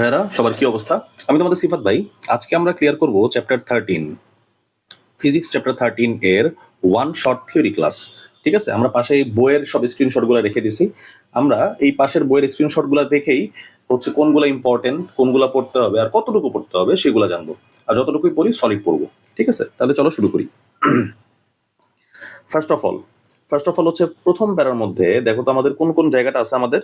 ভাইয়ারা সবার কি অবস্থা? আমি তোমাদের সিফাত ভাই। আজকে আমরা ক্লিয়ার করব চ্যাপ্টার 13 ফিজিক্স চ্যাপ্টার 13 এর ওয়ান শর্ট থিওরি ক্লাস। ঠিক আছে, আমরা পাশে এই বইয়ের সব স্ক্রিনশটগুলো রেখে দিছি। আমরা এই পাশের বইয়ের স্ক্রিনশটগুলো দেখেই হচ্ছে কোনগুলো ইম্পর্টেন্ট, কোনগুলো পড়তে হবে আর কতটুকু পড়তে হবে সেগুলো জানবো। আর যতটুকুই পড়ি সলিড পড়বো। ঠিক আছে, তাহলে চলো শুরু করি। ফার্স্ট অফ অল হচ্ছে প্রথম প্যারার মধ্যে দেখো তো আমাদের কোন কোন জায়গাটা আছে আমাদের।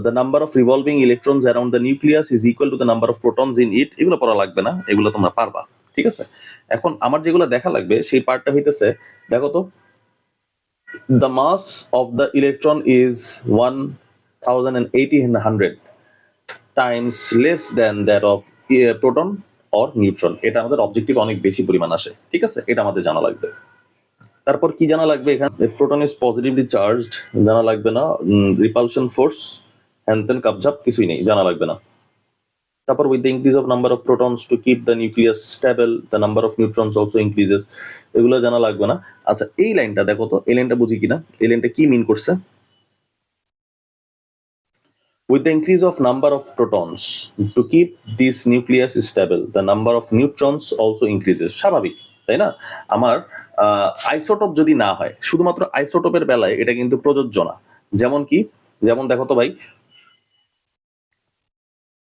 The number of revolving electrons around the nucleus is equal to the number of protons in it. এগুলো পড়া লাগবে না, এগুলো তোমরা পারবা। ঠিক আছে, এখন আমার যেগুলো দেখা লাগবে সেই পার্টটা হইতেছে, দেখো তো, the mass of the electron is 1080 times less than that of proton or neutron. এটা আমাদের অবজেক্টিভ অনেক বেশি পরিমাণ আসে। ঠিক আছে, এটা আমাদের জানা লাগবে। তারপর কি জানা লাগবে, এখানে প্রোটন ইজ পজিটিভলি চার্জড জানা লাগবে না, রিপালশন ফোর্স হ্যানতেন কাপঝাপ কিছুই নেই, জানা লাগবে না। তারপর with the increase of number of protons to keep the nucleus stable the number of neutrons also increases, এগুলো জানা লাগবে না। আচ্ছা, এই লাইনটা দেখো তো, এই লাইনটা বুঝি কিনা, এই লাইনটা কি মিন করছে? With the increase of number of protons to keep this nucleus stable, the number of neutrons also increases. স্বাভাবিক, তাই না? আমার আইসোটোপ যদি না হয়, শুধুমাত্র আইসোটোপের বেলায় এটা কিন্তু প্রযোজ্য না। যেমন কি, যেমন দেখো তো ভাই,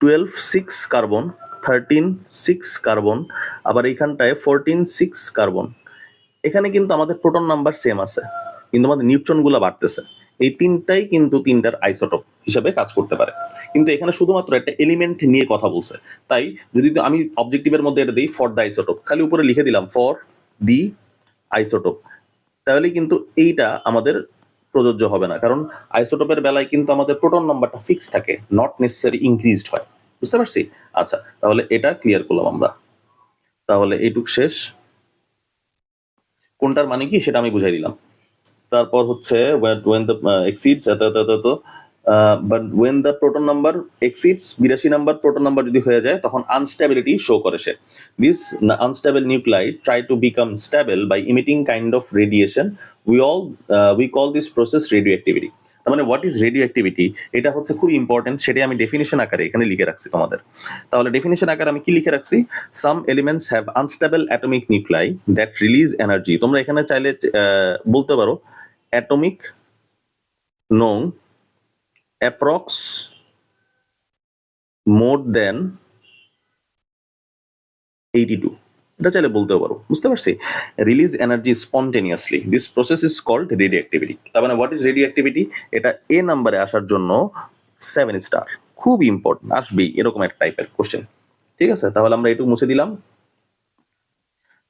12 6 কার্বন, 13 6 কার্বন, আবার এইখানটায় 14 6 কার্বন। এখানে কিন্তু আমাদের প্রোটন নাম্বার সেম আছে, কিন্তু আমাদের নিউট্রন গুলো বাড়তেছে। এই তিনটাই কিন্তু তিনটার আইসোটোপ হিসাবে কাজ করতে পারে, কিন্তু এখানে শুধুমাত্র একটা এলিমেন্ট নিয়ে কথা বলছে। তাই যদি আমি অবজেক্টিভের মধ্যে এটা দিই ফর দ্য আইসোটোপ, খালি উপরে লিখে দিলাম ফর দি আইসোটোপ, তাহলে কিন্তু এইটা আমাদের প্রযোজ্য হবে না, কারণ আইসোটোপের বেলায় কিন্তু আমাদের প্রোটন নাম্বারটা ফিক্স থাকে, নট নেসেসারি ইনক্রিজড হয়। বুঝতে পারছি? আচ্ছা, তাহলে এটা ক্লিয়ার করলাম আমরা। তাহলে এইটুক শেষ। কোনটার মানে কি সেটা আমি বুঝাই দিলাম। তারপর হচ্ছে when the exceeds but when the proton number exceeds 82 number proton number যদি হয়ে যায় তখন আনস্টেবিলিটি শো করে সে। This unstable nuclei try to become stable by emitting kind of radiation. We call this process radioactivity. তার মানে what is রেডিওঅ্যাক্টিভিটি, এটা হচ্ছে খুব ইম্পর্টেন্ট, সেটাই আমি ডেফিনিশন আকারে এখানে লিখে রাখছি তোমাদের। তাহলে ডেফিনিশন আকারে আমি কি লিখে রাখছি? Some elements have unstable atomic nuclei that release energy. তোমরা এখানে চাইলে বলতে পারো অ্যাটমিক নং অ্যাপ্রক্স মোর দেন 82, এটা চাইলে বলতেও পারো। বুঝতে পারছি? Release energy spontaneously, this process is called radioactivity. তার মানে হোয়াট ইজ রেডিওঅ্যাক্টিভিটি, এটা এ নাম্বারে আসার জন্য 7 স্টার, খুব ইম্পর্টেন্ট, আসবেই এরকম এক টাইপের কোশ্চেন। ঠিক আছে, তাহলে আমরা এটুকু মুছে দিলাম।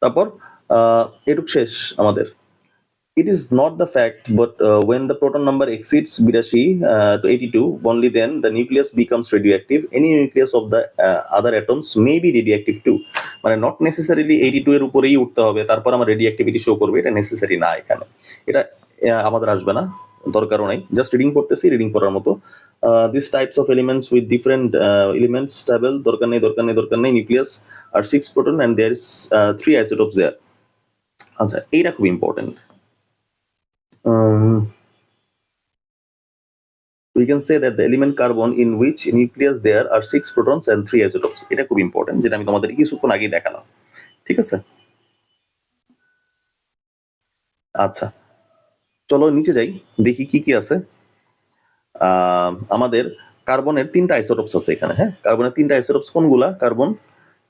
তারপর এটুক শেষ আমাদের। It is not the fact, but when the proton number exceeds 82 to 82, only then the nucleus becomes radioactive. Any nucleus of the other atoms may be radioactive too. মানে not necessarily 82 এর উপরেই উঠতে হবে তারপর আমার রেডিওঅ্যাক্টিভিটি শো করবে, এটা necessary না। এখানে এটা আমাদের আসবে না, দরকারও নাই, জাস্ট রিডিং পড়তেছি, রিডিং পড়ার মতো। This types of elements with different elements stable, দরকার নেই নিউক্লিয়াস আর 6 proton and there is 3 isotopes there. আচ্ছা, এইটা খুব important. We can say that the element carbon in which nucleus there are 6 protons and 3 isotopes. এটা খুব important, যেটা আমি তোমাদের কিছুক্ষণ আগেই দেখালাম। ঠিক আছে, আচ্ছা চলো নিচে যাই, দেখি কি কি আছে। আমাদের কার্বনের 3টা আইসোটোপস আছে এখানে। হ্যাঁ, কার্বনের 3টা আইসোটোপস কোনগুলা? Carbon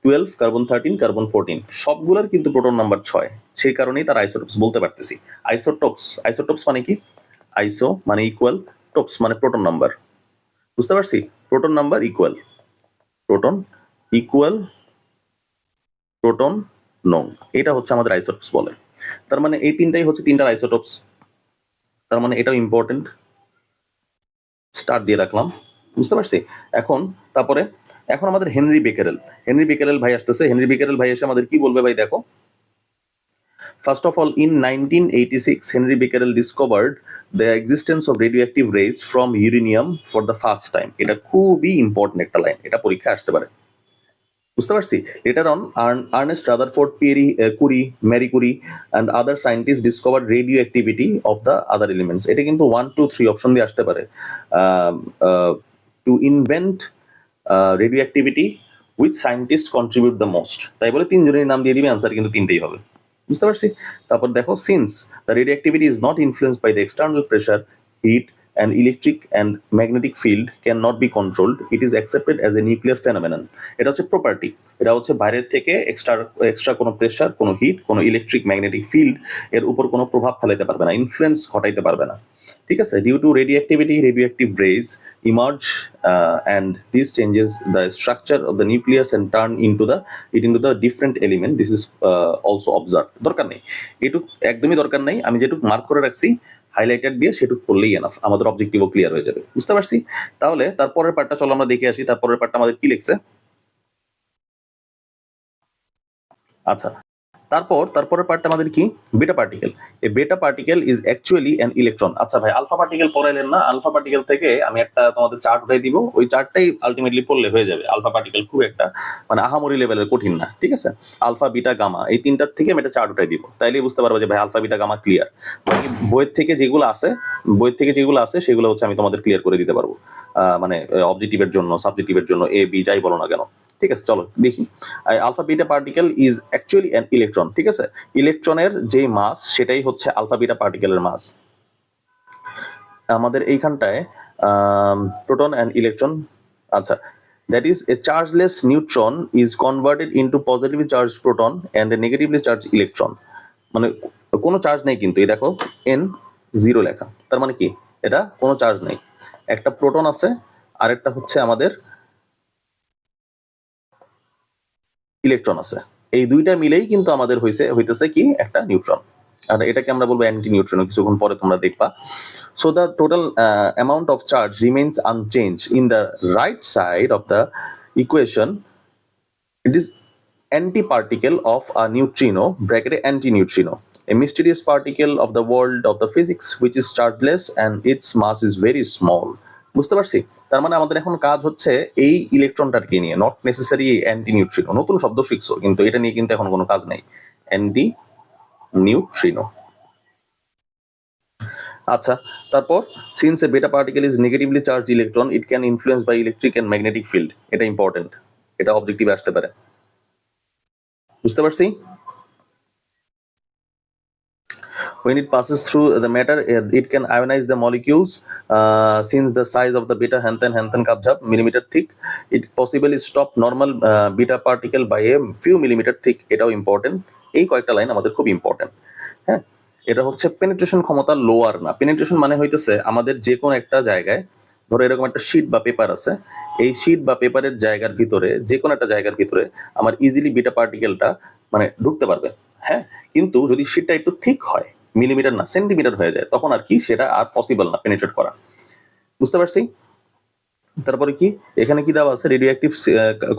12, carbon 13, carbon 14। সবগুলার কিন্তু প্রোটন নাম্বার 6, সেই কারণেই তার আইসোটোপস বলতে পারতেছি। আইসোটোপস মানে কি? আইসো মানে ইকুয়াল, টোপস মানে প্রোটন নাম্বার। বুঝতে পারছি? প্রোটন নাম্বার ইকুয়াল প্রোটন নং, এটা হচ্ছে আমাদের আইসোটোপস বলে। তার মানে এই তিনটাই হচ্ছে তিনটার আইসোটোপস, তার মানে এটাও ইম্পর্টেন্ট, স্টার দিয়ে রাখলাম। বুঝতে পারছি? তারপরে এখন আমাদের হেনরি বেকেরেল ভাই আসতেছে। হেনরি বেকেরেল ভাই এসে আমাদের কি বলবে ভাই দেখো। First of all, in 1986, Henry Becquerel discovered the existence of radioactive rays from uranium for the first time. এটা খুবই ইম্পর্টেন্ট একটা লাইন, এটা পরীক্ষায় আসতে পারে। বুঝতে পারছি? Later on, Ernest Rutherford, Curie, Marie Curie, and other scientists discovered radioactivity of the other elements. এটা কিন্তু 1 2 3 অপশন দিয়ে আসতে পারে। To invent radio activity with scientist contribute the most, তাই বলে তিনজনের নাম দিয়ে দিবে, আনসার কিন্তু তিনটেই হবে। বুঝতে পারছি? তারপর দেখো, since the radioactivity is not influenced by the external pressure, heat and electric and magnetic field cannot be controlled, it is accepted as a nuclear phenomenon. এটা হচ্ছে প্রপার্টি, এটা হচ্ছে বাইরের থেকে এক্সট্রা কোনো প্রেশার, কোনো হিট, কোনো electric magnetic field এর উপর কোনো প্রভাব ফেলাইতে পারবে না, ইনফ্লুয়েন্স ঘটাইতে পারবে না। ঠিক আছে? Due to radioactivity, radioactive rays emerge and this changes the structure of the nucleus and turn into the different element. This is also observed. দরকার নেই, এটুক একদমই দরকার নেই, আমি যেটুক মার্ক করে রাখছি হাইলাইটার দিয়ে সেটুকু করলেই এনাফ, আমাদের অবজেক্টিভও ক্লিয়ার হয়ে যাবে। বুঝতে পারছি? তাহলে তারপরের পার্টটা চলো আমরা দেখে আসি, তারপরের পার্টটা আমাদের কি লিখছে। আচ্ছা, তারপরের পার্টটা আমাদের কি, বেটা particle. A beta particle is actually an electron. আচ্ছা ভাই, আলফা পার্টিকেল পড়াইলেন না? আলফা পার্টিকেল থেকে আমি একটা তোমাদের চার্ট উঠাই দিব, ওই চার্টটাই আলটিমেটলি পড়লে হয়ে যাবে। আলফা পার্টিকেল খুব একটা মানে আহামরি লেভেলের কঠিন না, ঠিক আছে? আলফা বিটা গামা এই তিনটার থেকে আমি একটা চার্ট উঠাই দিব, তাইলেই বুঝতে পারবো যে ভাই আলফা বিটা গামা ক্লিয়ার। বাকি বইয়ের থেকে যেগুলো আছে সেগুলো হচ্ছে আমি তোমাদের ক্লিয়ার করে দিতে পারবো, মানে অবজেক্টিভের জন্য, সাবজেক্টিভের জন্য, এ বি যাই বলো না কেন। ঠিক আছে, চলো দেখি। Alpha beta particle is actually an electron. ঠিক আছে, ইলেকট্রনের যে মাস সেটাই হচ্ছে আলফা বিটা পার্টিকেলের মাস। আমাদের এইখানটায় প্রোটন অ্যান্ড ইলেকট্রন, আচ্ছা, that is a chargeless neutron is converted into positively charge proton and a negatively charge electron. মানে কোনো চার্জ নেই কিন্তু, এই দেখো N0 লেখা, তার মানে কি এটা কোনো চার্জ নেই। একটা প্রোটন আছে, আরেকটা হচ্ছে আমাদের ইলেকট্রন আছে, এই দুইটা মিলেই কিন্তু আমাদের হইতেছে কি একটা নিউট্রন, আর এটাকে আমরা বলবো অ্যান্টি নিউট্রন, কিছুক্ষণ পরে তোমরা দেখবা। So the total amount of charge remains unchange in the right side of the equation, it is antiparticle of a neutrino bracket antineutrino, a mysterious particle of the world of the physics which is chargeless and its mass is very small. বুঝতে পারছি? তার মানে আমাদের এখন কাজ হচ্ছে এই ইলেকট্রনটাকে নিয়ে, নট নেসেসারি অ্যান্টি নিউট্রিনো, নতুন শব্দ শিখছো কিন্তু এটা নিয়ে কিন্তু এখন কোনো কাজ নেই, অ্যান্টি নিউট্রিনো। আচ্ছা, তারপর since a beta particle is negatively charge electron it can influence by electric and magnetic field, এটা ইম্পর্টেন্ট, এটা অবজেক্টিভে আসতে পারে। বুঝতে পারছি? When it passes through the matter, it can ionize the molecules. Since the size of the beta Hansen kabjab millimeter thick, it possibly stop normal beta particle by a few millimeter thick. এটাও important, এই কয়েকটা line আমাদের খুব important. হ্যাঁ, এটা হচ্ছে penetration ক্ষমতা lower না। পেনিট্রেশন মানে হইতেছে আমাদের যে কোনো একটা জায়গায়, ধরো এরকম একটা শীট বা পেপার আছে, এই শীট বা পেপারের জায়গার ভিতরে, যে কোনো একটা জায়গার ভিতরে আমার ইজিলি বিটা পার্টিকেলটা মানে ঢুকতে পারবে। হ্যাঁ, কিন্তু যদি শীটটা একটু থিক হয়, মিলিমিটার না সেন্টিমিটার হয়ে যায়, তখন আর কি সেটা আর পসিবল না পেনিট্রেট করা। বুঝতে পারছি? তারপরে কি এখানে কি দেওয়া আছে, radioactive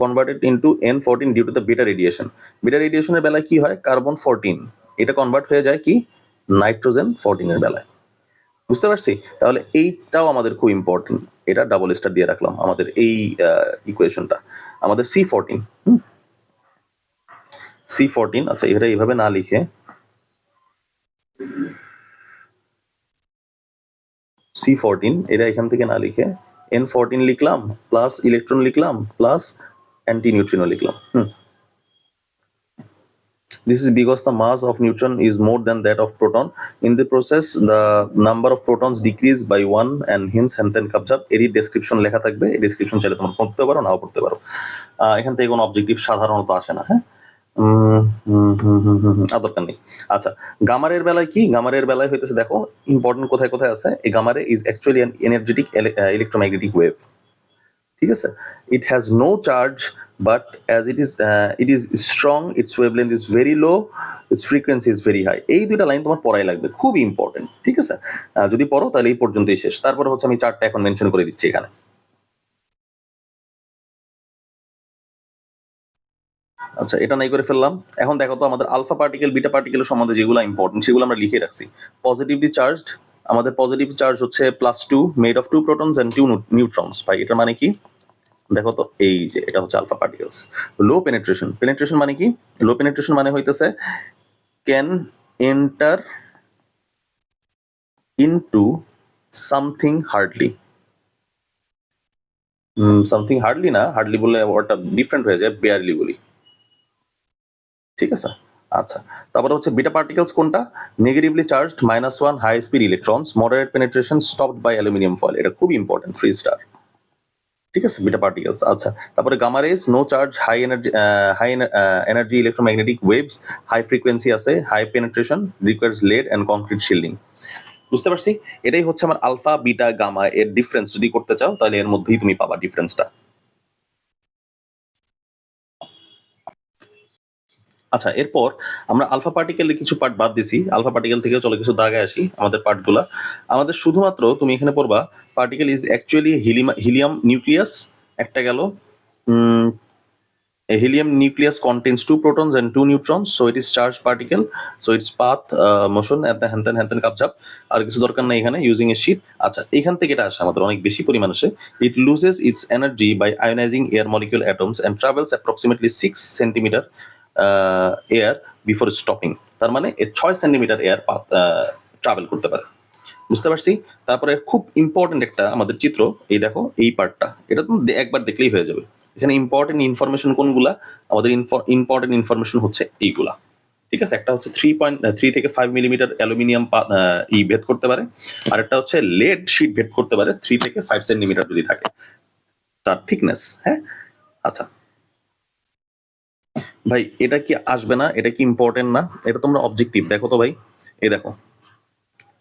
converted into N14 due to the beta radiation. Beta রেডিয়েশনের বেলায় কি হয়, কার্বন 14 এটা কনভার্ট হয়ে যায় কি নাইট্রোজেন 14 এর বেলায়। বুঝতে পারছি? তাহলে এইটাও আমাদের খুব ইম্পর্টেন্ট, এটা ডাবল স্টার দিয়ে রাখলাম আমাদের এই ইকুয়েশনটা। আমাদের C14, C14, আচ্ছা এটা এইভাবে না লিখে C14 এটা এখান থেকে না লিখে N14 লিখলাম, প্লাস ইলেকট্রন লিখলাম, প্লাস অ্যান্টি নিউট্রিনো লিখলাম। This is because the mass of neutron is more than that of proton. In the process, the number of protons decrease by 1 and hence Hansen kabjab এরই description লেখা থাকবে, এই description চাইলে তোমরা পড়তে পারো, নাও পড়তে পারো। এখান থেকে কোনো অবজেক্টিভ সাধারণত আসে না। হ্যাঁ, দরকার নেই। আচ্ছা, গামারের বেলায় কি, গামারের বেলায় হইতেছে দেখো ইম্পর্টেন্ট কোথায় কোথায় আছে, এই গামারে is actually an energetic electromagnetic wave. ঠিক আছে, it has no charge but as it is strong, its wavelength is very low, its frequency is very high. এই দুইটা লাইন তোমার পড়াই লাগবে, খুব ইম্পর্টেন্ট। ঠিক আছে, যদি পড়ো তাহলে এই পর্যন্তই শেষ। তারপরে হচ্ছে আমি চারটা এখন মেনশন করে দিচ্ছি এখানে। আচ্ছা, এটা নাই করে ফেললাম। এখন দেখো তো আমাদের আলফা পার্টিকেল বিটা পার্টিকেলের সম্বন্ধে যেগুলো ইম্পর্টেন্ট সেগুলো আমরা লিখে রাখছি। পজিটিভলি চার্জড, আমাদের পজিটিভ চার্জ হচ্ছে +2 মেড অফ 2 প্রোটনস এন্ড 2 নিউট্রনস। ভাই এটার মানে কি দেখো তো, এই যে এটা হচ্ছে আলফা পার্টিকেলস। লো পেনিট্রেশন, পেনিট্রেশন মানে কি, লো পেনিট্রেশন মানে হইতেছে can enter into something hardly. Something hardly না, হার্ডলি বললে ওটা ডিফারেন্ট হয়ে যায়, বেয়ারলি বলি, ঠিক আছে। আচ্ছা, তারপরে হচ্ছে বিটা পার্টিকেলস কোনটা? Negatively charged -1 high speed electrons, moderate penetration, stopped by aluminium foil. এটা খুব ইম্পর্টেন্ট, 3 স্টার, ঠিক আছে, বিটা পার্টিকেলস। আচ্ছা, তারপরে gamma rays, no charge, high energy, energy electromagnetic waves, high frequency আছে, high penetration, requires lead and concrete shielding. বুঝতে পারছি? এটাই হচ্ছে আমার আলফা, বিটা, গামা এর ডিফারেন্স। যদি করতে চাও তাহলে এর মধ্যেই তুমি পাবা ডিফারেন্সটা। আচ্ছা, এরপর আমরা আলফা পার্টিকেলের কিছু পার্ট বাদ দিছি। আলফা পার্টিকেল থেকে চলো কিছু দাগায় আসি আমাদের পার্টগুলা। আমাদের শুধুমাত্র তুমি এখানে পড়বা particle is actually helium nucleus, একটা গেল। A helium nucleus contains 2 protons and 2 neutrons, so it is charged particle, so its path motion at the হ্যান কাপঝাপ আর কিছু দরকার নাই এখানে, ইউজিং এ শীট। আচ্ছা, এখান থেকে এটা আসে আমাদের অনেক বেশি পরিমাণ আসে। It loses its energy by ionising air molecule atoms and travels approximately 6 centimetre air before stopping. তার মানে 6 সেন্টিমিটার এয়ার ট্রাভেল করতে পারে। বুঝতে পারছি? তারপরে খুব ইম্পর্টেন্ট একটা আমাদের চিত্র, এই দেখো এই পার্টটা, এটা তুমি একবার দেখলেই হয়ে যাবে। এখানে ইম্পর্টেন্ট ইনফরমেশন কোনগুলা? আমাদের ইম্পর্টেন্ট ইনফরমেশন হচ্ছে এইগুলা, ঠিক আছে। একটা হচ্ছে 3.3 থেকে 5 মিলিমিটার অ্যালুমিনিয়াম ভেদ করতে পারে, আর একটা হচ্ছে লেড শিট ভেদ করতে পারে 3 থেকে 5 সেন্টিমিটার যদি থাকে তার থিকনেস। হ্যাঁ, আচ্ছা ভাই, এটা কি আসবে না? এটা কি ইম্পর্টেন্ট না? এটা তোমরা অবজেক্টিভ দেখো তো ভাই, এই দেখো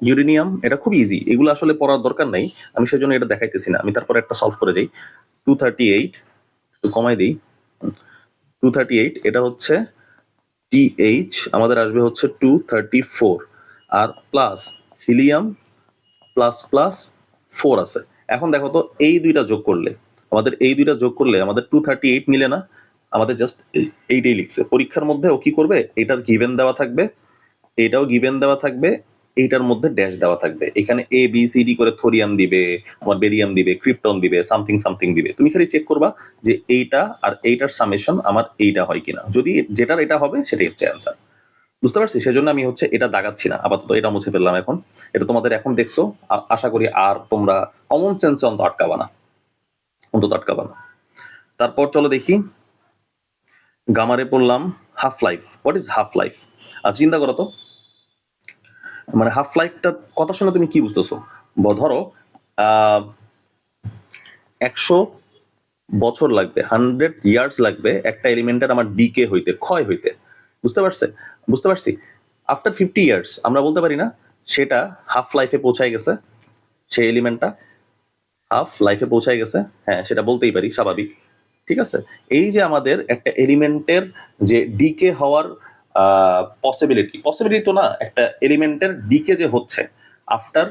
ইউরেনিয়াম, এটা খুব ইজি, এগুলো আসলে পড়ার দরকার নাই, আমি সেই জন্য এটা দেখাইতেছি না। আমি তারপরে একটা সলভ করে যাই। 238, একটু কমাই দিই, 238, এটা হচ্ছে টিএইচ, আমাদের আসবে হচ্ছে 234, আর প্লাস হিলিয়াম প্লাস প্লাস 4 আছে। এখন দেখো তো এই দুইটা যোগ করলে, আমাদের 238 মিলে না, আমাদের জাস্ট এইটাই লিখছে। পরীক্ষার মধ্যে ও কি করবে, এটার গিভেন দেওয়া থাকবে, এটাও গিভেন দেওয়া থাকবে, এইটার মধ্যে ড্যাশ দেওয়া থাকবে। এখানে এ বি সি ডি করে থোরিয়াম দিবে, তোমার বেরিয়াম দিবে, ক্রিপ্টন দিবে, সামথিং সামথিং দিবে। তুমি খালি চেক করবা যে এইটা আর এইটার সামেশন আমার এইটা হয় কিনা। যদি যেটার এটা হবে সেটাই হচ্ছে অ্যান্সার। বুঝতে পারছি? সেজন্য আমি হচ্ছে এটা দাগাচ্ছি না, আপাতত এটা মুছে ফেললাম। এখন এটা তোমাদের এখন দেখছো, আশা করি আর তোমরা কমন সেন্সে অন্তত আটকাবা না। তারপর চলো দেখি, গামারে পড়লাম half life. What is half life? আর চিন্তা করো তো, মানে হাফ লাইফটার কথা শুনে তুমি কি বুঝতেছো? ধরো 100 বছর লাগবে, 100 ইয়ার্স লাগবে একটা এলিমেন্টের আমার ডিকে হইতে, ক্ষয় হইতে। বুঝতে পারছি? আফটার 50 ইয়ার্স আমরা বলতে পারি না সেটা হাফ লাইফে পৌঁছায় গেছে, সেই এলিমেন্টটা হাফ লাইফে পৌঁছায় গেছে। হ্যাঁ, সেটা বলতেই পারি, স্বাভাবিক, ঠিক আছে। এই যে আমাদের একটা এলিমেন্টের যে ডিকে হওয়ার পসিবিলিটি তো না, একটা এলিমেন্টের ডিকে যে হচ্ছে after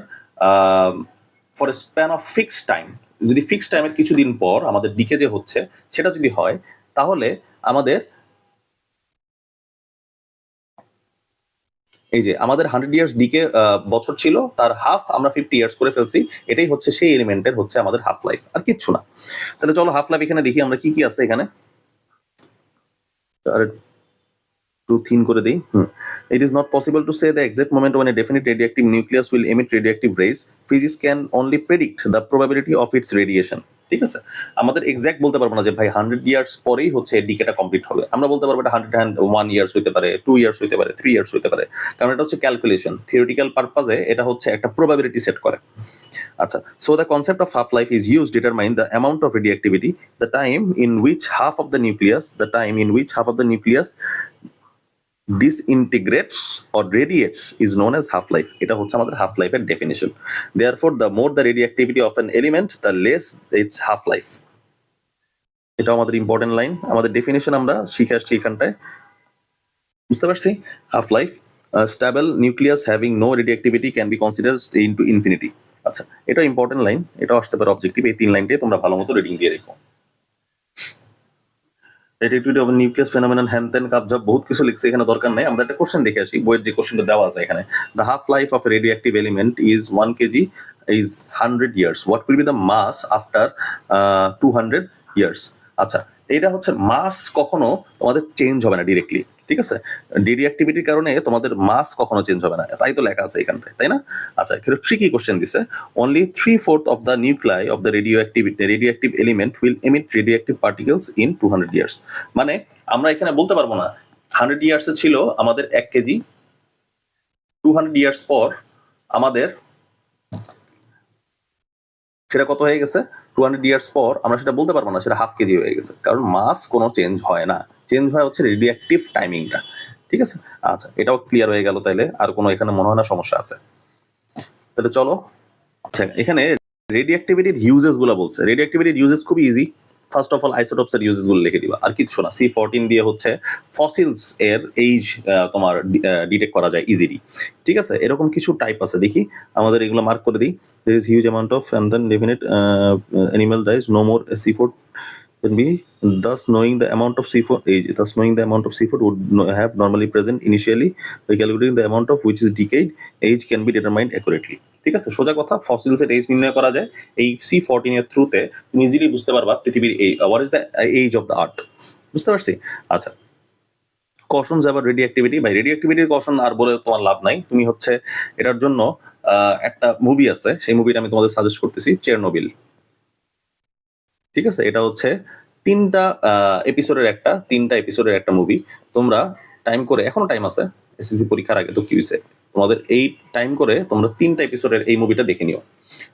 for a span of fixed time, যদি ফিক্সড টাইমের কিছুদিন পর আমাদের ডিকে যে হচ্ছে সেটা যদি হয়, তাহলে আমাদের এই যে আমাদের 100 ইয়ার্স ডিকে বছর ছিল, তার হাফ আমরা 50 ইয়ার্স করে ফেলছি। এটাই হচ্ছে সেই এলিমেন্টের হচ্ছে আমাদের হাফ লাইফ, আর কিচ্ছু না। তাহলে চলো হাফ লাইফ এখানে দেখি আমরা কি কি আছে এখানে। আর একটু থিন করে দিই। It is not possible to say the exact moment when a definite radioactive nucleus will emit radioactive rays. Physics can only predict the probability of its radiation. ঠিক আছে, আমাদের এক্সাক্ট বলতে পারবো না যে ভাই 100 ইয়ার্স পরেই হচ্ছে ডিকেটা কমপ্লিট হবে। আমরা বলতে পারবো এটা 101 ইয়ার্স হইতে পারে, 2 ইয়ার্স হইতে পারে, 3 ইয়ার্স হইতে পারে, কারণ এটা হচ্ছে ক্যালকুলেশন, থিওরিটিক্যাল পারপাজে এটা হচ্ছে একটা প্রবাবিলিটি সেট করে। আচ্ছা, so the concept of half-life is used to determine the amount of radioactivity, the time in which half of the nucleus disintegrates or radiates is known as half-life. এটা হচ্ছে আমাদের half-life এর definition. Therefore, the more the radioactivity of an element, the less its half-life. এটা আমাদের important line, আমাদের definition আমরা শিখে আসছি এখানটায়। বুঝতে পারছি? half-life, stable nucleus having no radioactivity can be considered into infinity. আচ্ছা, এটা ইম্পর্টেন্ট লাইন, এটাও আসতে পারে অবজেক্টিভ। এই 3 লাইনটাই তোমরা ভালো মতো রিডিং দিয়ে রেখো। radioactivity of a nucleus phenomenon, হ্যান ত্যান কাপঝাপ বহুত কিছু লিখছে, এখানে দরকার নাই। আমরা একটা কোশ্চেন দেখে আসি, বইয়ের যে কোশ্চেনটা দেওয়া আছে এখানে। The half life of a radioactive element is 1 kg is 100 years. What will be the mass after 200 years? আচ্ছা, এটা হচ্ছে মাস কখনো তোমাদের চেঞ্জ হবে না ডিরেক্টলি, ঠিক আছে, রেডিও অ্যাক্টিভিটির কারণে তোমাদের মাস কখনো চেঞ্জ হবে না, তাই তো লেখা আছে এখানটায়, তাই না? আচ্ছা, একটু ট্রিকি কোশ্চেন দিছে, only 3/4 of the nuclei of the radio active element will emit radio active particles in 200 years. মানে আমরা এখানে বলতে পারবো না 100 ইয়ার্সে ছিল আমাদের 1 কেজি, 200 ইয়ার্স পর আমাদের সেটা কত হয়ে গেছে, 200 ইয়ার্স পর আমরা সেটা বলতে পারবো না, সেটা হাফ কেজি হয়ে গেছে, কারণ মাস কোনো চেঞ্জ হয় না, চেঞ্জ হয় হচ্ছে রেডিওঅ্যাক্টিভ টাইমিংটা। ঠিক আছে, আচ্ছা এটাও ক্লিয়ার হয়ে গেল, তাইলে আর কোনো এখানে মনে হয় না সমস্যা আছে। তাহলে চলো, আচ্ছা এখানে রেডিওঅ্যাক্টিভিটির ইউজেস গুলো বলছে, রেডিওঅ্যাক্টিভিটির ইউজেস খুবই ইজি। ফার্স্ট অফ অল আইসোটোপস এর ইউজেস গুলো লিখে দিবা, আর কিচ্ছু না। C14 দিয়ে হচ্ছে ফসিলস এর এইজ তোমার ডিটেক্ট করা যায় ইজিলি। ঠিক আছে, এরকম কিছু টাইপ আছে, দেখি আমাদের এগুলো মার্ক করে দিই। there is huge amount of and then definite animal dies no more C4 can be, thus knowing the amount of C4 age, thus knowing the amount of C4 would have normally present initially by calculating the amount of which is decayed age can be determined accurately। ঠিক আছে, সোজা কথা, fossils এর age নির্ণয় করা যায় এই C14 এর থ্রুতে। তুমি ইজিলি বুঝতে পারবা পৃথিবীর what is the age of the earth, বুঝতে পারছি। আচ্ছা, কশনস আবার রেডিওঅ্যাক্টিভিটি, ভাই রেডিওঅ্যাক্টিভিটির কশন আর বলে তোমার লাভ নাই, তুমি হচ্ছে এটার জন্য একটা মুভি আছে, সেই মুভিটা আমি তোমাদের সাজেস্ট করতেছি, চেরনোবিল। ঠিক আছে, এটা হচ্ছে তিনটা এপিসোডের একটা মুভি। তোমরা টাইম করে, এখনো টাইম আছে এসএসসি পরীক্ষার আগে, তো কি হয়েছে, তোমাদের এই টাইম করে তোমরা 3টা এপিসোডের এই মুভিটা দেখে নিও।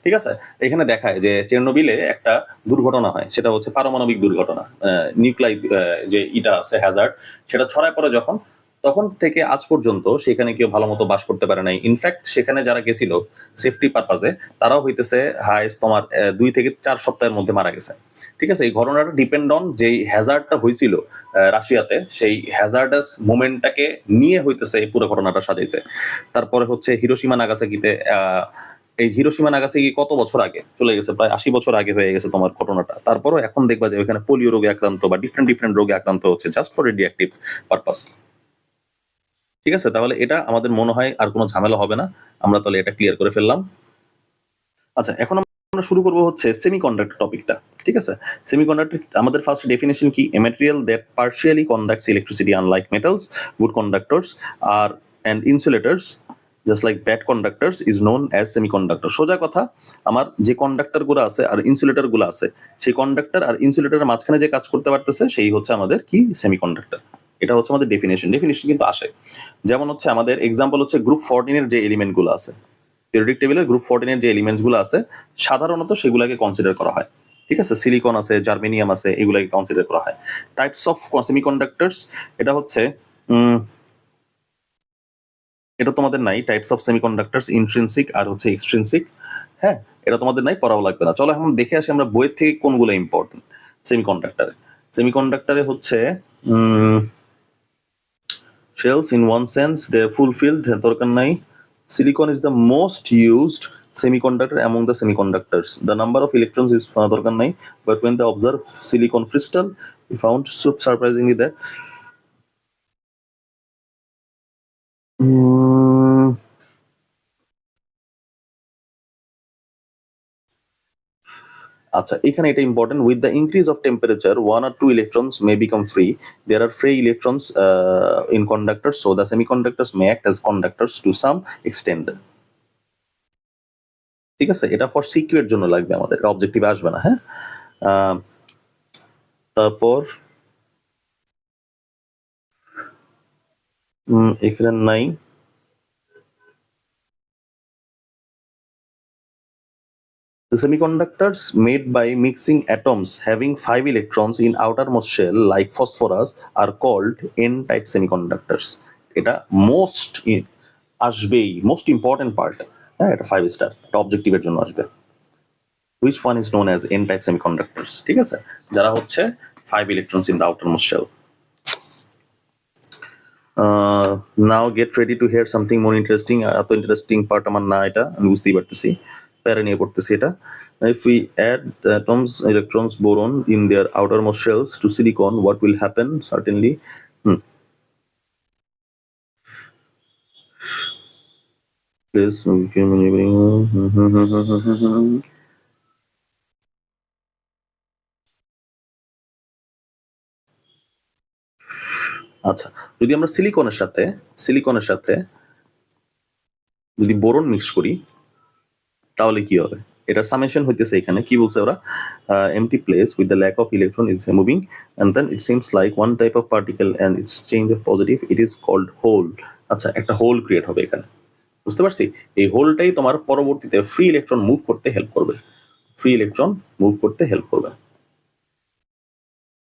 ঠিক আছে, এখানে দেখায় যে চেরনোবিলে একটা দুর্ঘটনা হয়, সেটা হচ্ছে পারমাণবিক দুর্ঘটনা। নিউক্লাই যে ইটা আছে হ্যাজার্ড, সেটা ছড়ায় পড়ে যখন, তখন থেকে আজ পর্যন্ত সেখানে কেউ ভালো মতো বাস করতে পারে নাই। ইনফ্যাক্ট সেখানে যারা গেছিল সেফটি পারপাজে, তারাও হইতেছে হাইস্ট তোমার 2 থেকে 4 সপ্তাহের মধ্যে মারা গেছে। ঠিক আছে, এই ঘটনাটা ডিপেন্ড অন যেই হ্যাজার্ডটা হয়েছিল রাশিয়াতে, সেই হ্যাজার্ডাস মোমেন্টটাকে নিয়ে হইতেছে এই পুরো ঘটনাটা সাজাইছে। তারপরে হচ্ছে হিরোশিমা নাগাসাকিতে, এই হিরোশিমা নাগাসাকি কত বছর আগে চলে গেছে, প্রায় 80 বছর আগে হয়ে গেছে তোমার ঘটনাটা। তারপরও এখন দেখবা যে ওইখানে পোলিও রোগে আক্রান্ত বা ডিফারেন্ট রোগে আক্রান্ত হচ্ছে জাস্ট ফর রেডিওঅ্যাক্টিভ পারপাস। ঠিক আছে, তাহলে এটা আমাদের মনে হয় আর কোনো ঝামেলা হবে না, আমরা তাহলে এটা ক্লিয়ার করে ফেললাম। আচ্ছা, এখন আমরা শুরু করব হচ্ছে সেমিকন্ডাক্টর টপিকটা। ঠিক আছে, সেমিকন্ডাক্টর আমাদের ফার্স্ট ডেফিনেশন কি, a material that partially conducts electricity unlike metals, good conductors আর and insulators just like bad conductors is known as semiconductor. সোজা কথা, আমার যে কন্ডাক্টর গুলো আছে আর ইনসুলেটর গুলো আছে, সেই কন্ডাক্টর আর ইনসুলেটরের মাঝখানে যে কাজ করতে পারতেছে সেই হচ্ছে আমাদের কি, সেমিকন্ডাক্টর। এটা হচ্ছে আমাদের ডেফিনেশন কিন্তু আসে, যেমন হচ্ছে আমাদের এক্সাম্পল হচ্ছে গ্রুপ 14 এর যে এলিমেন্ট গুলো আছে, পিরিয়ডিক টেবিলের গ্রুপ 14 এর যে এলিমেন্টস গুলো আছে, সাধারণত সেগুলোকে কনসিডার করা হয়। ঠিক আছে, সিলিকন আছে, জার্মেনিয়াম আছে, এগুলাকে কনসিডার করা হয়। টাইপস অফ সেমিকন্ডাক্টরস, এটা হচ্ছে এটা তোমাদের নাই, টাইপস অফ সেমিকন্ডাক্টরস ইন্ট্রিনসিক আর হচ্ছে এক্সট্রিনসিক। হ্যাঁ, এটা তোমাদের নাই, পড়াও লাগবে না। চলো এখন দেখে আসি আমরা বইয়ের থেকে কোনগুলো ইম্পর্টেন্ট সেমিকন্ডাক্টরে। সেমিকন্ডাক্টরে হচ্ছে shells in one sense they are fulfilled দরকার নাই। Silicon is the most used semiconductor among the semiconductors. The number of electrons is দরকার নাই, but when they observe silicon crystal we found surprisingly that আচ্ছা, এখানে এটা important, with the increase of temperature 1 or 2 electrons may become free. There are free electrons in conductors, so the semiconductors may act as conductors to some extent. ঠিক আছে, এটা for CQ এর জন্য লাগবে আমাদের, অবজেক্টিভে আসবে না। হ্যাঁ, তারপর এখানে নাই। The semiconductors made by mixing atoms having 5 electrons in outermost shell like phosphorus are called n-type semiconductors. এটা মোস্ট আসবেই, মোস্ট ইম্পর্টেন্ট পার্ট। হ্যাঁ, এটা 5 স্টার, এটা অবজেক্টিভের জন্য আসবে। Which one is known as n-type semiconductors? ঠিক আছে, যারা হচ্ছে 5 electrons in the outermost shell. Now get ready to hear something more interesting. এত ইন্টারেস্টিং পার্ট আমার না, এটা আমি বুঝতেই পারতেছি, প্যারা নিয়ে পড়তেছি এটা। If we add the atoms, electrons, boron in their outermost shells to silicon, what will happen? Certainly. Please. আচ্ছা, যদি আমরা সিলিকনের সাথে যদি বোরন মিক্স করি তাহলে কি হবে? এটা সামেশন হইতেছে এখানে কি বলছে ওরা, empty place with the lack of electron is moving and then it seems like one type of particle and its change of positive it is called hole. আচ্ছা, একটা হোল ক্রিয়েট হবে এখানে, বুঝতে পারছি? এই হোলটাই তোমার পরবর্তীতে ফ্রি ইলেকট্রন মুভ করতে হেল্প করবে,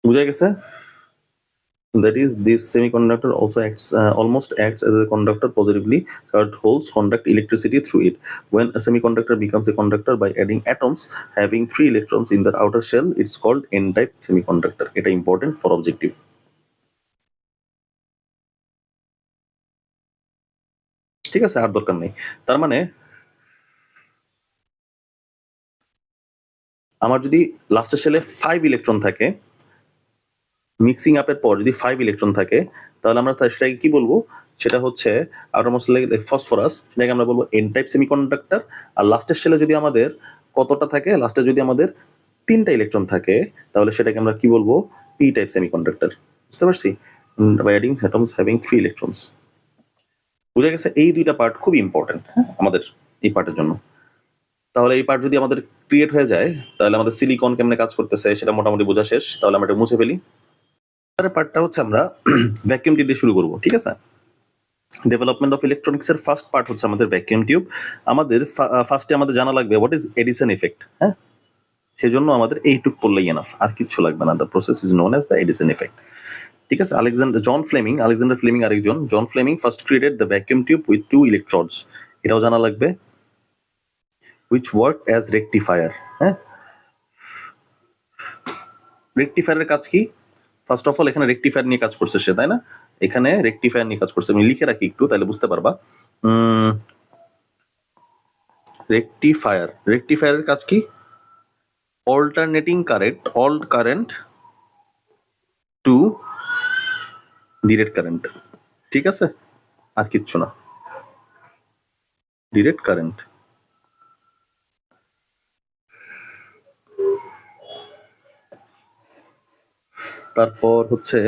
বুঝা গেছে? That is, this semiconductor also almost acts as a conductor. Positively charged holes conduct electricity through it. When a semiconductor becomes a conductor by adding atoms having free electrons in their outer shell, it's called n-type semiconductor. এটা important for objective. ঠিক আছে, আর দরকার নেই। তার মানে আমার যদি লাস্টের শেলে 5 ইলেকট্রন থাকে, মিক্সিং আপের পর যদি 5 ইলেকট্রন থাকে, তাহলে আমরা সেটাকে কি বলবো? সেটা হচ্ছে আউটারমোস্ট ফসফরাস, সেটাকে আমরা বলবো এন টাইপ সেমিকন্ডাক্টর। আর লাস্টের শেলে যদি আমাদের কতটা থাকে, লাস্টে যদি আমাদের 3টা ইলেকট্রন থাকে, তাহলে সেটাকে আমরা কি বলবো? P type semiconductor. বুঝতে পারছি? By adding atoms having free electrons. বুঝা গেছে? এই দুইটা পার্ট খুব ইম্পর্টেন্ট আমাদের এই পার্টের জন্য। তাহলে এই পার্ট যদি আমাদের ক্রিয়েট হয়ে যায়, তাহলে আমাদের সিলিকন কেমনে কাজ করতেছে সেটা মোটামুটি বোঝা শেষ। তাহলে আমরা এটা মুছে ফেলি। পার্টটা হচ্ছে আমরা ভ্যাকুয়াম টিউব দিয়ে শুরু করবো, ঠিক আছে? ডেভেলপমেন্ট অফ ইলেকট্রনিক্স এর ফার্স্ট পার্ট হচ্ছে আমাদের ভ্যাকুয়াম টিউব। আমাদের ফার্স্টে আমাদের জানা লাগবে হোয়াট ইজ এডিসন ইফেক্ট। হ্যাঁ, সেজন্য আমাদের এইটুক পড়লেই এনাফ, আর কিচ্ছু লাগবে না। The process is known as the Edison effect. ঠিক আছে? আলেকজান্ডার ফ্লেমিং আরেকজন। John Fleming first created the vacuum tube with 2 electrodes. এটাও জানা লাগবে। Which work as rectifier. হ্যাঁ, রেকটিফায়ারের কাজ কি? ফার্স্ট অফ অল এখানে রেকটিফায়ার নিয়ে কাজ করছে সে, তাই না? এখানে রেকটিফায়ার নিয়ে কাজ করছে, আমি লিখে রাখি একটু, তাহলে বুঝতে পারবা। রেকটিফায়ারের কাজ কি? Alternating current to direct current. ঠিক আছে, আর কিচ্ছু না, ডিরেক্ট কারেন্ট। তারপর হচ্ছে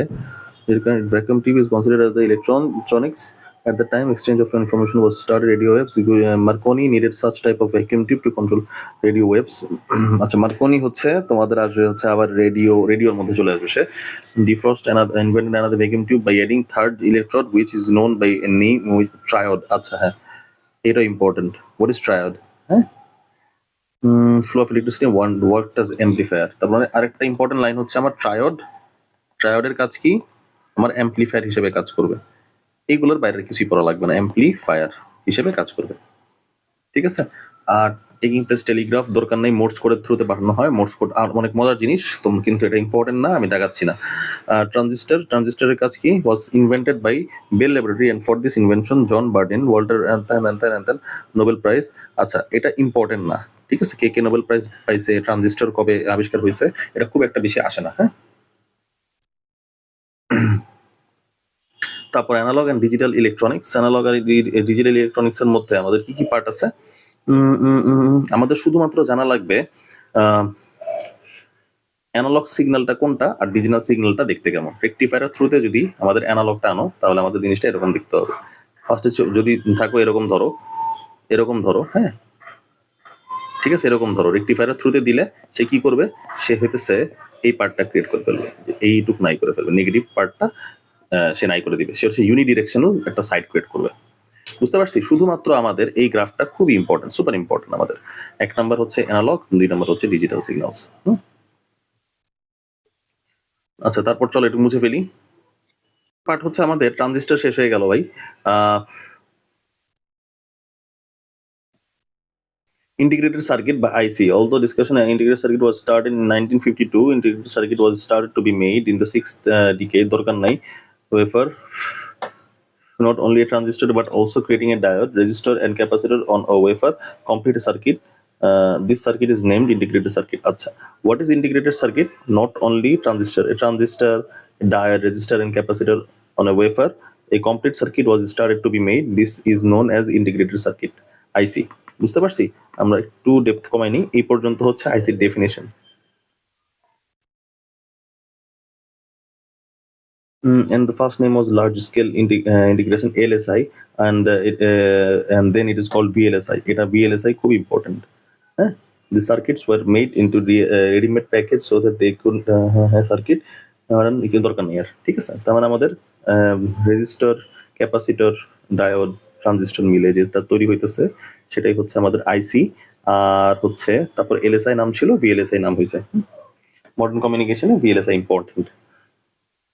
vacuum tube is considered as the electronics. At the time exchange of information was started, radio waves, Marconi needed such type of vacuum tube to control radio waves. আচ্ছা, Marconi হচ্ছে তোমাদের আসবে হচ্ছে আবার রেডিওর মধ্যে চলে আসবে সে। Defrost invented another vacuum tube by adding third electrode which is known by a name with triode. আচ্ছা, হ্যাঁ, এটা ইম্পর্টেন্ট। What is triode? হ্যাঁ, flow of electricity worked as amplifier. তারপরে আরেকটা ইম্পর্টেন্ট লাইন হচ্ছে আমার ট্রায়োডের কাজ কি? আমার অ্যাম্পলিফায়ার হিসেবে কাজ করবে। এইগুলোর বাইরে কিছুই পড়া লাগবে না, অ্যাম্পলিফায়ার হিসেবে কাজ করবে। ঠিক আছে? আর টেকিং প্লেস টেলিগ্রাফ দরকার নেই, মোর্স কোডের থ্রুতে পাঠানো হয়। মোর্স কোড আর অনেক মজার জিনিস, তোমরা কিন্তু এটা ইম্পর্টেন্ট না, আমি দেখাচ্ছি না। ট্রানজিস্টারের কাজ কি? Was invented by Bell laboratory and for this invention John Bardeen Walter অ্যান্থান নোবেল প্রাইজ। আচ্ছা, এটা ইম্পর্টেন্ট না, ঠিক আছে? কে নোবেল প্রাইজ পাইছে, ট্রানজিস্টার কবে আবিষ্কার হয়েছে, এটা খুব একটা বেশি আসে না। হ্যাঁ, তারপর analogue and digital electronics. Analogue আর ডিজিটাল ইলেকট্রনিক্স এর মধ্যে আমাদের কি কি পার্ট আছে? আমাদের শুধুমাত্র জানা লাগবে অ্যানালগ সিগন্যালটা কোনটা আর ডিজিটাল সিগন্যালটা দেখতে কেমন। রেকটিফায়ারের থ্রুতে যদি আমাদের অ্যানালগটা আনো, তাহলে আমাদের জিনিসটা এরকম দেখতে হবে। ফার্স্টে যদি থাকো এরকম ধরো, হ্যাঁ, ঠিক আছে, এরকম ধরো। রেকটিফায়ারের থ্রুতে দিলে সে কি করবে? সে হইতেছে এই পার্টটা ক্রিয়েট করে ফেলবে, এইটুক নাই করে ফেলবে, নেগেটিভ পার্টটা সে নাই করে দিবে। সে হচ্ছে ইউনিডিরেকশনাল একটা সাইড ক্রিয়েট করবে। বুঝতে পারছি? শুধুমাত্র আমাদের এই গ্রাফটা খুবই ইম্পর্টেন্ট, সুপার ইম্পর্টেন্ট। আমাদের 1 নাম্বার হচ্ছে অ্যানালগ, 2 নাম্বার হচ্ছে ডিজিটাল সিগন্যালস। আচ্ছা, তারপর চলো একটু মুছে ফেলি। পার্ট হচ্ছে আমাদের ট্রানজিস্টর শেষ হয়ে গেল ভাই। Integrated circuit by IC. Although discussion on integrated circuit was started in 1952, integrated circuit was started to be made in the 6th decade. দরকার নাই। Wafer, not only a transistor but also creating a diode, resistor and capacitor on a wafer, complete a circuit. This circuit is named integrated circuit. Acha, what is integrated circuit? Not only a transistor, a diode, resistor and capacitor on a wafer, a complete circuit was started to be made. This is known as integrated circuit, IC. বুঝতে পারছি? আমরা একটু depth কমাই নি, এই পর্যন্ত হচ্ছে আইসির definition. And the first name was large scale integration LSI, and then it is called VLSI. এটা VLSI খুব important. হ্যাঁ, the circuits were made into the ready-made package so that they could have circuit কি দরকার নেই আর, ঠিক আছে। তার মানে আমাদের রেজিস্টর, ক্যাপাসিটর, ডায়োড, ট্রানজিস্টর মিলে যেটা তৈরি হইতেছে সেটাই হচ্ছে আমাদের আইসি। আর হচ্ছে তারপর এলএসআই নাম ছিল, ভিএলএসআই নাম হয়েছে। মডার্ন কমিউনিকেশনে ভিএলএসআই ইম্পর্টেন্ট।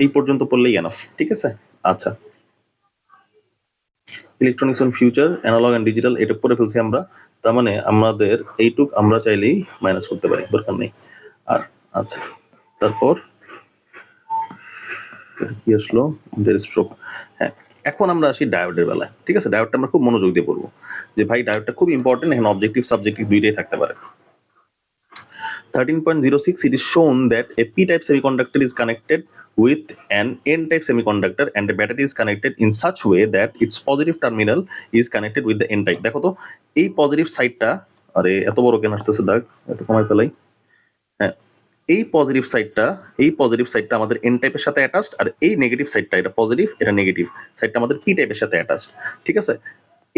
এই পর্যন্ত পড়লেই এনাফ, ঠিক আছে। আচ্ছা, electronics on future, analogue and digital এটা পড়ে ফেলছি আমরা। তার মানে আমাদের এইটুক আমরা চাইলেই মাইনাস করতে পারি, দরকার নেই আর। আচ্ছা, তারপর কি আসলো, স্ট্রোক। হ্যাঁ, এখন আমরা আসি ডায়োডের বেলায়, ঠিক আছে। ডায়োডটা আমরা খুব মনোযোগ দিয়ে পড়বো যে ভাই ডায়োডটা খুব ইম্পর্টেন্ট, এখানে অবজেক্টিভ সাবজেক্টিভ দুইটাই থাকতে পারে। 13.06, it is shown that a p-type semiconductor is connected with an n-type semiconductor and the battery is connected in such way that its positive terminal is connected with the n-type। দেখো তো এই positive সাইডটা, আরে এত বড় কেন আসতেছে দাগ, একটু কমাই ফেলাই। হ্যাঁ, এই পজিটিভ সাইডটা আমাদের এন টাইপের সাথে অ্যাটাচড, আর এই নেগেটিভ সাইডটা, এটা পজিটিভ এটা নেগেটিভ সাইডটা আমাদের পি টাইপের সাথে অ্যাটাচড, ঠিক আছে।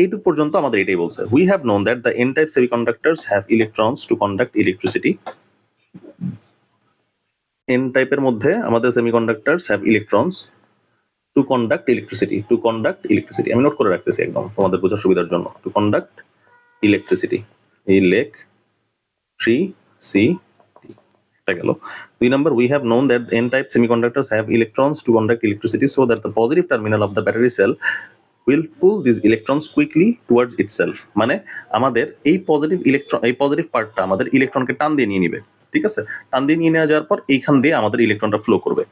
এইটুক পর্যন্ত আমাদের এটাই বলছে। We have known that the N type semiconductors have electrons to conduct electricity. N টাইপের মধ্যে আমাদের semiconductors have electrons to conduct electricity. আমি নোট করে রাখতেছি একদম তোমাদের বোঝার সুবিধার জন্য। টু কন্ডাক্ট ইলেকট্রিসিটি, ইলেকট্রিসিটি গেল। 2 number, we have known that n-type semiconductors have electrons to conduct electricity so that the positive terminal of the battery cell will pull these electrons quickly towards itself। মানে আমাদের এই positive পার্টটা আমাদের ইলেকট্রনকে টান দিয়ে নিয়ে নিবে, ঠিক আছে। টান দিয়ে নিয়ে নেওয়া যাওয়ার পর এইখান দিয়ে আমাদের ইলেকট্রনটা ফ্লো করবে।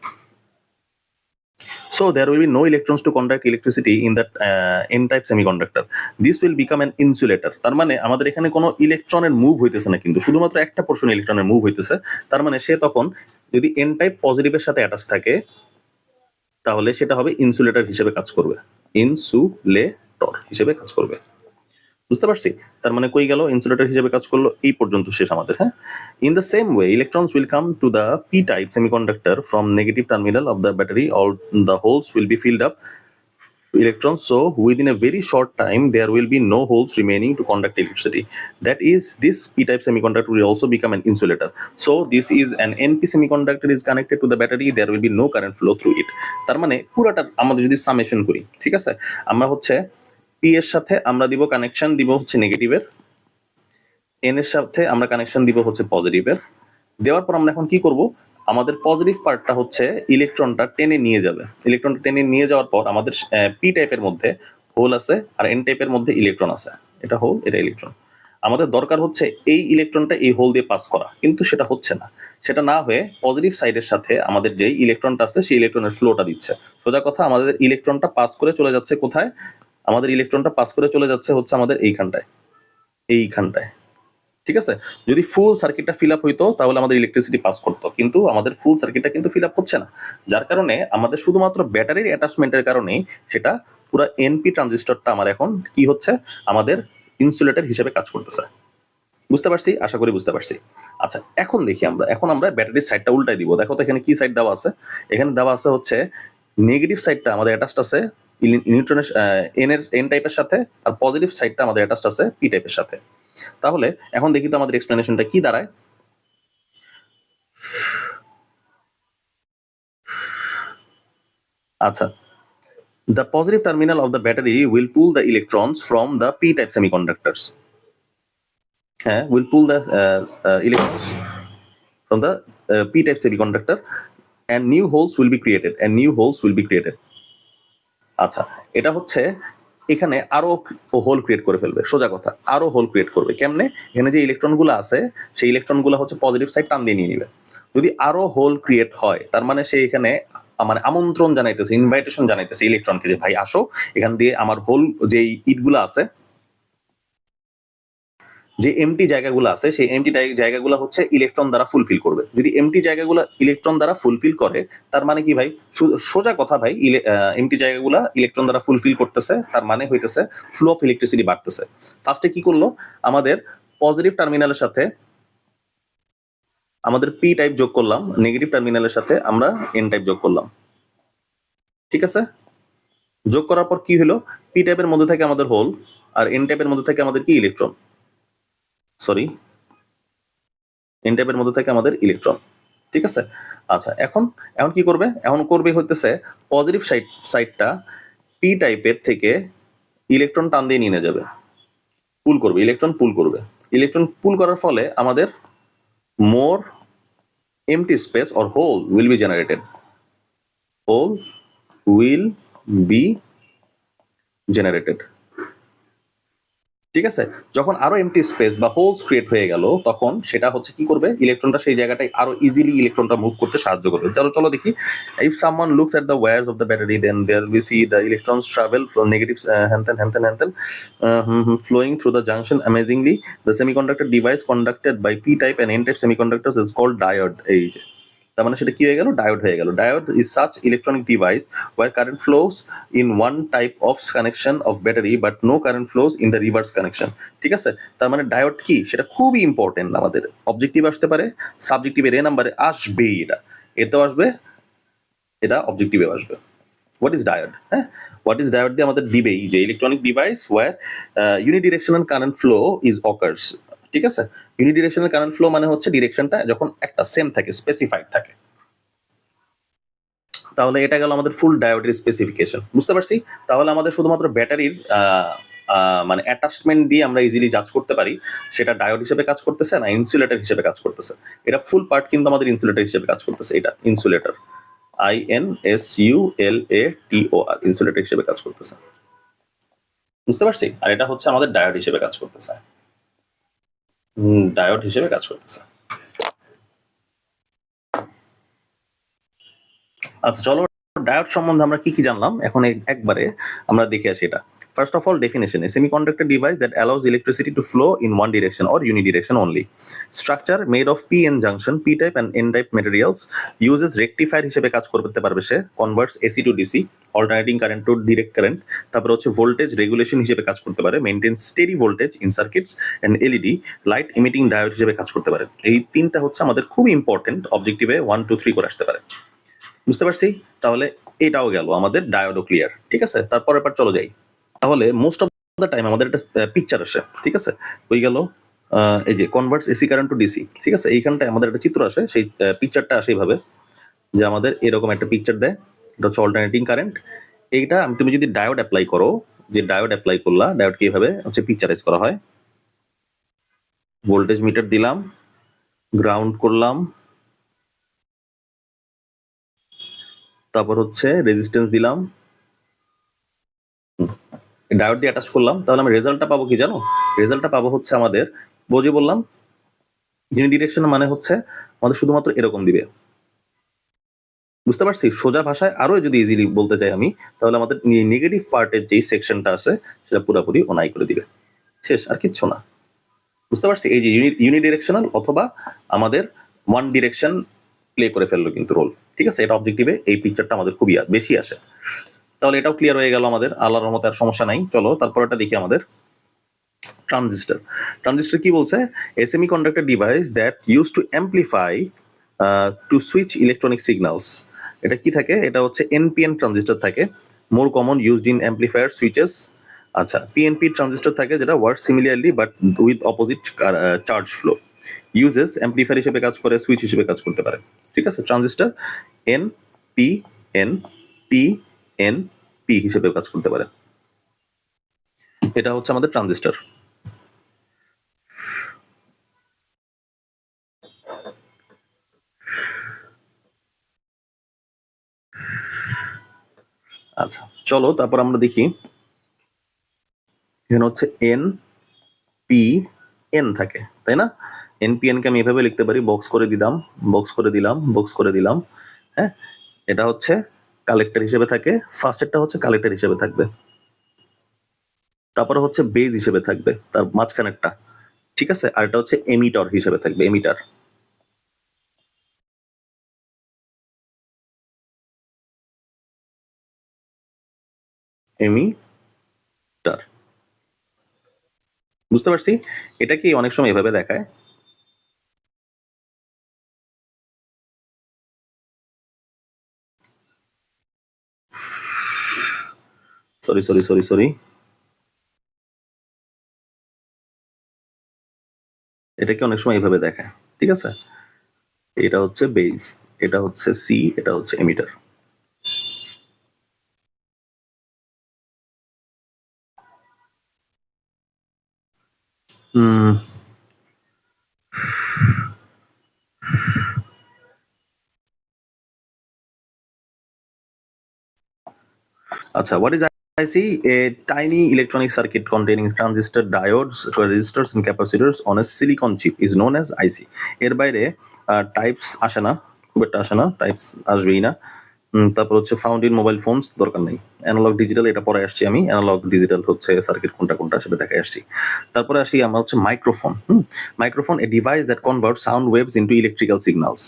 So there will be no electrons to conduct electricity in that n-type semiconductor. This will become an insulator। তার মানে আমাদের এখানে কোনো ইলেকট্রনের মুভ হইতেছে না, কিন্তু শুধুমাত্র একটা পোর্শন ইলেকট্রনের মুভ হইতেছে। তার মানে সে তখন যদি n-type পজিটিভের সাথে অ্যাটাচ থাকে তাহলে সেটা হবে ইনসুলেটর হিসেবে কাজ করবে, ইনসুলেটর হিসেবে কাজ করবে। বুঝতে পারছি? তার মানে কই গেল, ইনসুলেটর হিসেবে কাজ করলো, এই পর্যন্ত শেষ আমাদের। হ্যাঁ, in the same way electrons will come to the P type semiconductor from negative terminal of the battery, all the holes will be filled up electrons, so within a very short time there will be no holes remaining to conduct electricity. That is, this p-type semiconductor will also become an insulator. So this is an np semiconductor is connected to the battery, there will be no current flow through it। তার মানে পুরোটা আমাদের যদি summation করি, ঠিক আছে, আমরা হচ্ছে p এর সাথে আমরা দিব কানেকশন দিব হচ্ছে নেগেটিভের, n এর সাথে আমরা কানেকশন দিব হচ্ছে পজিটিভের। দেওয়ার পর আমরা এখন কি করব, আমাদের পজিটিভ পার্টটা হচ্ছে ইলেকট্রনটা টেনে নিয়ে যাবে। ইলেকট্রনটা টেনে নিয়ে যাওয়ার পর আমাদের পি টাইপের মধ্যে হোল আছে আর এন টাইপের মধ্যে ইলেকট্রন আছে। এটা হোল, এটা ইলেকট্রন। আমাদের দরকার হচ্ছে এই ইলেকট্রনটা এই হোল দিয়ে পাস করা, কিন্তু সেটা হচ্ছে না। সেটা না হয়ে পজিটিভ সাইডের সাথে আমাদের যেই ইলেকট্রনটা আছে সেই ইলেকট্রনের ফ্লোটা দিচ্ছে। সোজা কথা, আমাদের ইলেকট্রনটা পাস করে চলে যাচ্ছে কোথায়, আমাদের ইলেকট্রনটা পাস করে চলে যাচ্ছে হচ্ছে আমাদের এইখানটায়, ঠিক আছে। যদি ফুল সার্কিটটা ফিল আপ হইতো তাহলে আমাদের ইলেকট্রিসিটি পাস করতো, কিন্তু আমাদের ফুল সার্কিটটা কিন্তু ফিল আপ হচ্ছে না, যার কারণে আমাদের শুধুমাত্র ব্যাটারির অ্যাটাচমেন্টের কারণেই সেটা পুরো এনপি ট্রানজিস্টরটা আমার এখন কি হচ্ছে, আমাদের ইনসুলেটর হিসেবে কাজ করতেছে। বুঝতে পারছি, আশা করি বুঝতে পারছি। আচ্ছা, এখন দেখি আমরা ব্যাটারির সাইডটা উল্টাই দিব। দেখো তো এখানে কি সাইড দেওয়া আছে, এখানে দেওয়া আছে হচ্ছে নেগেটিভ সাইডটা আমাদের অ্যাটাচড আছে নিউট্রনের এন টাইপের সাথে, আর পজিটিভ সাইডটা আমাদের অ্যাটাচড আছে পি টাইপের সাথে। তাহলে এখন দেখি তো আমাদের এক্সপ্লেনেশনটা কি দাঁড়ায়। আচ্ছা, the positive terminal of the battery will pull the electrons from the p-type semiconductors, will pull the electrons from the p-type semiconductor and new holes will be created। আচ্ছা, এটা হচ্ছে এখানে আরো হোল ক্রিয়েট করে ফেলবে। সোজা কথা, আরো হোল ক্রিয়েট করবে কেমনে, এখানে যে ইলেকট্রনগুলো আছে সেই ইলেকট্রনগুলো হচ্ছে পজিটিভ সাইড টান দিয়ে নিয়ে নিবে। যদি আরো হোল ক্রিয়েট হয় তার মানে সে এখানে মানে আমন্ত্রণ জানাইতেছে, ইনভাইটেশন জানাইতেছে ইলেকট্রনকে যে ভাই আসো, এখান দিয়ে আমার হোল যে ইটগুলো আছে, যে এমটি জায়গাগুলো আছে সেই এমটি জায়গাগুলো হচ্ছে ইলেকট্রন দ্বারা ফুলফিল করবে। যদি এমটি জায়গাগুলো ইলেকট্রন দ্বারা ফুলফিল করে তার মানে কি ভাই, সোজা কথা ভাই, এমটি জায়গাগুলো ইলেকট্রন দ্বারা ফুলফিল করতেছে, তার মানে হইতেছে ফ্লো অফ ইলেকট্রিসিটি বাড়তেছে। ফার্স্টে কি করলো, আমাদের পজিটিভ টার্মিনালের সাথে আমাদের পি টাইপ যোগ করলাম, নেগেটিভ টার্মিনালের সাথে আমরা এন টাইপ যোগ করলাম। ঠিক আছে, যোগ করার পর কি হলো, পি টাইপের মধ্যে থেকে আমাদের হোল আর এন টাইপের মধ্যে থেকে আমাদের কি ইলেকট্রন, সরি এন টাইপের মধ্যে থেকে আমাদের ইলেকট্রন। ঠিক আছে, আচ্ছা এখন এখন কি করবে, এখন করবে হইতেছে পজিটিভ সাইডটা পি টাইপের থেকে ইলেকট্রন টান দিয়ে নিয়ে যাবে, পুল করবে, ইলেকট্রন পুল করবে। ইলেকট্রন পুল করার ফলে আমাদের মোর empty space or hole will be generated, hole will be generated। ঠিক আছে, যখন আরো এমটি স্পেস বা হোলস ক্রিয়েট হয়ে গেল তখন সেটা হচ্ছে কি করবে, ইলেকট্রনটা সেই জায়গাটায় আরো ইজিলি ইলেকট্রনটা মুভ করতে সাহায্য করবে। চলো চলো দেখি, if someone looks at the wires of the battery then there we see the electrons travel from negative হ্যান্থেন flowing through the junction amazingly the semiconductor device conducted by p type and n type semiconductors is called diode। এই যে তার মানে সেটা কি হয়ে গেল, diode হয়ে গেল। Diode is such electronic device where current flows in one type of connection of battery but no current flows in the reverse connection. ঠিক আছে, তার মানে ডায়োড কি সেটা খুবই ইম্পর্টেন্ট, আমাদের অবজেক্টিভ আসতে পারে, সাবজেক্টিভের এ নাম্বারে আসবেই, এটা এতেও আসবে, এটা অবজেক্টিভে আসবে। হোয়াট ইজ ডায়োড, হ্যাঁ হোয়াট ইজ ডায়োড দিয়ে আমাদের দিবেই যে electronic device where unidirectional current flow is occurs. ঠিক আছে, ইউনিডিরেকশনাল কারেন্ট ফ্লো মানে হচ্ছে ডিরেকশনটা যখন একটা সেম থাকে, স্পেসিফাইড থাকে। তাহলে এটা গেল আমাদের ফুল ডায়োডের স্পেসিফিকেশন, বুঝতে পারছি। তাহলে আমাদের শুধুমাত্র ব্যাটারির মানে অ্যাটাচমেন্ট দিয়ে আমরা ইজিলি জাজ করতে পারি সেটা ডায়োড হিসেবে কাজ করতেছে না ইনসুলেটর হিসেবে কাজ করতেছে। এটা ফুল পার্ট কিন্তু আমাদের ইনসুলেটর হিসেবে কাজ করতেছে, এটা ইনসুলেটর, INSULATOR, ইনসুলেটর হিসেবে কাজ করতেছে, বুঝতে পারছি। আর এটা হচ্ছে আমাদের ডায়োড হিসেবে কাজ করতেছে, ডায়োড হিসেবে কাজ করতেছে। আচ্ছা চলো, ডায়োড সম্বন্ধে আমরা কি কি জানলাম এখন একবারে আমরা দেখে আসি এটা। First of all, definition: a semiconductor device that allows electricity to flow in one direction or unidirection only. Structure made of p-n junction, p-type and n-type materials. Uses rectifier হিসেবে কাজ করতে পারবে সে, converts AC to DC, alternating current to direct current। তারপর হচ্ছে voltage regulation হিসেবে কাজ করতে পারে, maintain steady voltage in circuits and LED, light emitting diode হিসেবে কাজ করতে পারে। এই তিনটা হচ্ছে আমাদের খুব ইম্পর্টেন্ট, অবজেক্টিভে 1 2 3 করে আসতে পারে, বুঝতে পারছি। তাহলে এটাও গেল আমাদের, ডায়োডও ক্লিয়ার। ঠিক আছে, তারপর এবার চলো যাই। তাহলে মোস্ট অফ দ্য টাইম আমাদের একটা পিকচার আসে, ঠিক আছে, ওই গেল এই যে converts AC current two DC. ঠিক আছে, এইখানটায় আমাদের একটা চিত্র আসে, সেই পিকচারটা আসে এইভাবে যে আমাদের এরকম একটা পিকচার দেয়, এটা হচ্ছে অল্টারনেটিং কারেন্ট। এইটা তুমি যদি ডায়োড অ্যাপ্লাই করো, যে ডায়োড অ্যাপ্লাই করলা, ডায়োডকে এইভাবে হচ্ছে পিকচারাইজ করা হয়। ভোল্টেজ মিটার দিলাম, গ্রাউন্ড করলাম, তারপর হচ্ছে রেজিস্ট্যান্স দিলাম, ডায়োড দিয়ে অ্যাটাচ করলাম। তাহলে আমি রেজাল্টটা পাবো কি জানো, রেজাল্টটা পাবো হচ্ছে আমাদের, বুঝে বললাম ইউনিডিরেকশন মানে হচ্ছে আমাদের শুধুমাত্র এরকম দিবে, বুঝতে পারছি। সোজা ভাষায় আরো যদি ইজিলি বলতে চাই আমি, তাহলে আমাদের নেগেটিভ পার্টের যেই সেকশনটা আছে সেটা পুরোপুরি অনাই করে দিবে, শেষ, আর কিচ্ছু না, বুঝতে পারছি। এই যে ইউনিডিরেকশনাল অথবা আমাদের ওয়ান ডিরেকশন প্লে করে ফেললো কিন্তু রোল। ঠিক আছে, এটা অবজেক্টিভে এই পিকচারটা আমাদের খুবই বেশি আসে। তাহলে এটাও ক্লিয়ার হয়ে গেল আমাদের, আল্লাহর রহমতে আর সমস্যা নাই। চলো তারপর এটা দেখি আমাদের ট্রানজিস্টর। ট্রানজিস্টর কি বলছে, a semiconductor device that use to amplify to switch electronic signals. এটা কি থাকে, এটা হচ্ছে এনপিএন ট্রানজিস্টর থাকে, more common used in amplifier switches. আচ্ছা, পিএনপি ট্রানজিস্টর থাকে যেটা work similarly but with opposite charge flow. Uses amplifier হিসেবে কাজ করে, সুইচ হিসেবে কাজ করতে পারে। ঠিক আছে, transistor N P N P N P হিসেবে কাজ করতে পারে। এটা হচ্ছে আমাদের ট্রানজিস্টর। আচ্ছা চলো তারপর আমরা দেখি, এখানে হচ্ছে এন পি এন থাকে, তাই না? এন পি এনকে আমি এভাবে লিখতে পারি, বক্স করে দিলাম, বক্স করে দিলাম, বক্স করে দিলাম। হ্যাঁ, এটা হচ্ছে কালেক্টর হিসেবে থাকে, ফার্স্টেরটা হচ্ছে কালেক্টর হিসেবে থাকবে, তারপরে হচ্ছে বেজ হিসেবে থাকবে তার মাঝখানেরটা। ঠিক আছে, আর এটা হচ্ছে এমিটর হিসেবে থাকবে, এমিটার। এমিটার, বুঝতে পারছি। এটা কি অনেক সময় এভাবে দেখায়, সরি, এটাকে অনেক সময় এইভাবে দেখায়, ঠিক আছে? এটা হচ্ছে বেস, এটা হচ্ছে সি, এটা হচ্ছে এমিটার। আচ্ছা, what is IC? A tiny electronic circuit containing transistor, diodes, resistors and capacitors on a silicon chip is known as IC. এর বাইরে টাইপস আসে না, খুব একটা আসে না, টাইপস আসবেই না। তারপর হচ্ছে ফাউন্ড ইন মোবাইল ফোনস, দরকার নেই। অ্যানালগ ডিজিটাল এটা পরে আসছি আমি, অ্যানালগ ডিজিটাল হচ্ছে সার্কিট কোনটা কোনটা সেটা দেখে আসছি। তারপরে আসি আমরা হচ্ছে microphone. Microphone a device that convert sound waves into electrical signals.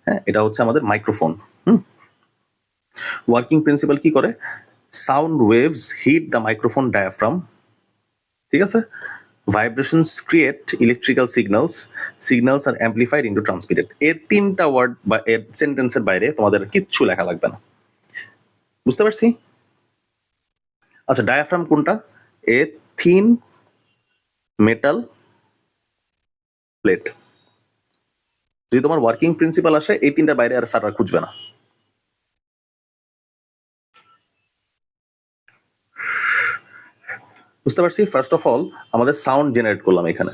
হ্যাঁ, এটা হচ্ছে আমাদের মাইক্রোফোন। ওয়ার্কিং প্রিন্সিপাল কি করে? Sound waves hit the microphone diaphragm, ঠিক আছে? Vibrations create electrical signals, signals are amplified into transmitted. এর তিনটা ওয়ার্ড বা এর সেন্টেন্সের বাইরে তোমাদের কিচ্ছু লেখা লাগবে না, বুঝতে পারছি? আচ্ছা, ডায়াফ্রাম কোনটা? এ থিন মেটাল প্লেট। যদি তোমার ওয়ার্কিং প্রিন্সিপাল আসে এই তিনটার বাইরে আর স্যার খুঁজবে না। বুঝতে পারছি? ফার্স্ট অফ অল আমাদের সাউন্ড জেনারেট করলাম এখানে,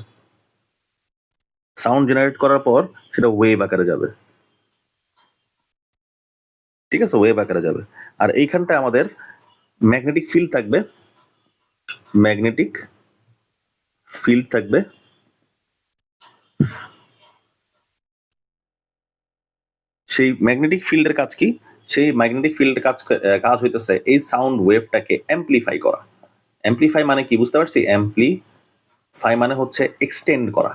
সাউন্ড জেনারেট করার পর সেটা ওয়েভ আকারে যাবে, ঠিক আছে? ওয়েভ আকারে যাবে। আর এইখানটায় আমাদের ম্যাগনেটিক ফিল্ড থাকবে, ম্যাগনেটিক ফিল্ড থাকবে। সেই ম্যাগনেটিক ফিল্ডের কাজ কি? সেই ম্যাগনেটিক ফিল্ডের কাজ হইতেছে এই সাউন্ড ওয়েভটাকে অ্যাম্পলিফাই করা। অ্যাম্পলিফাই মানে কি বুঝতে পারছি? অ্যাম্পলিফাই মানে হচ্ছে এক্সটেন্ড করা,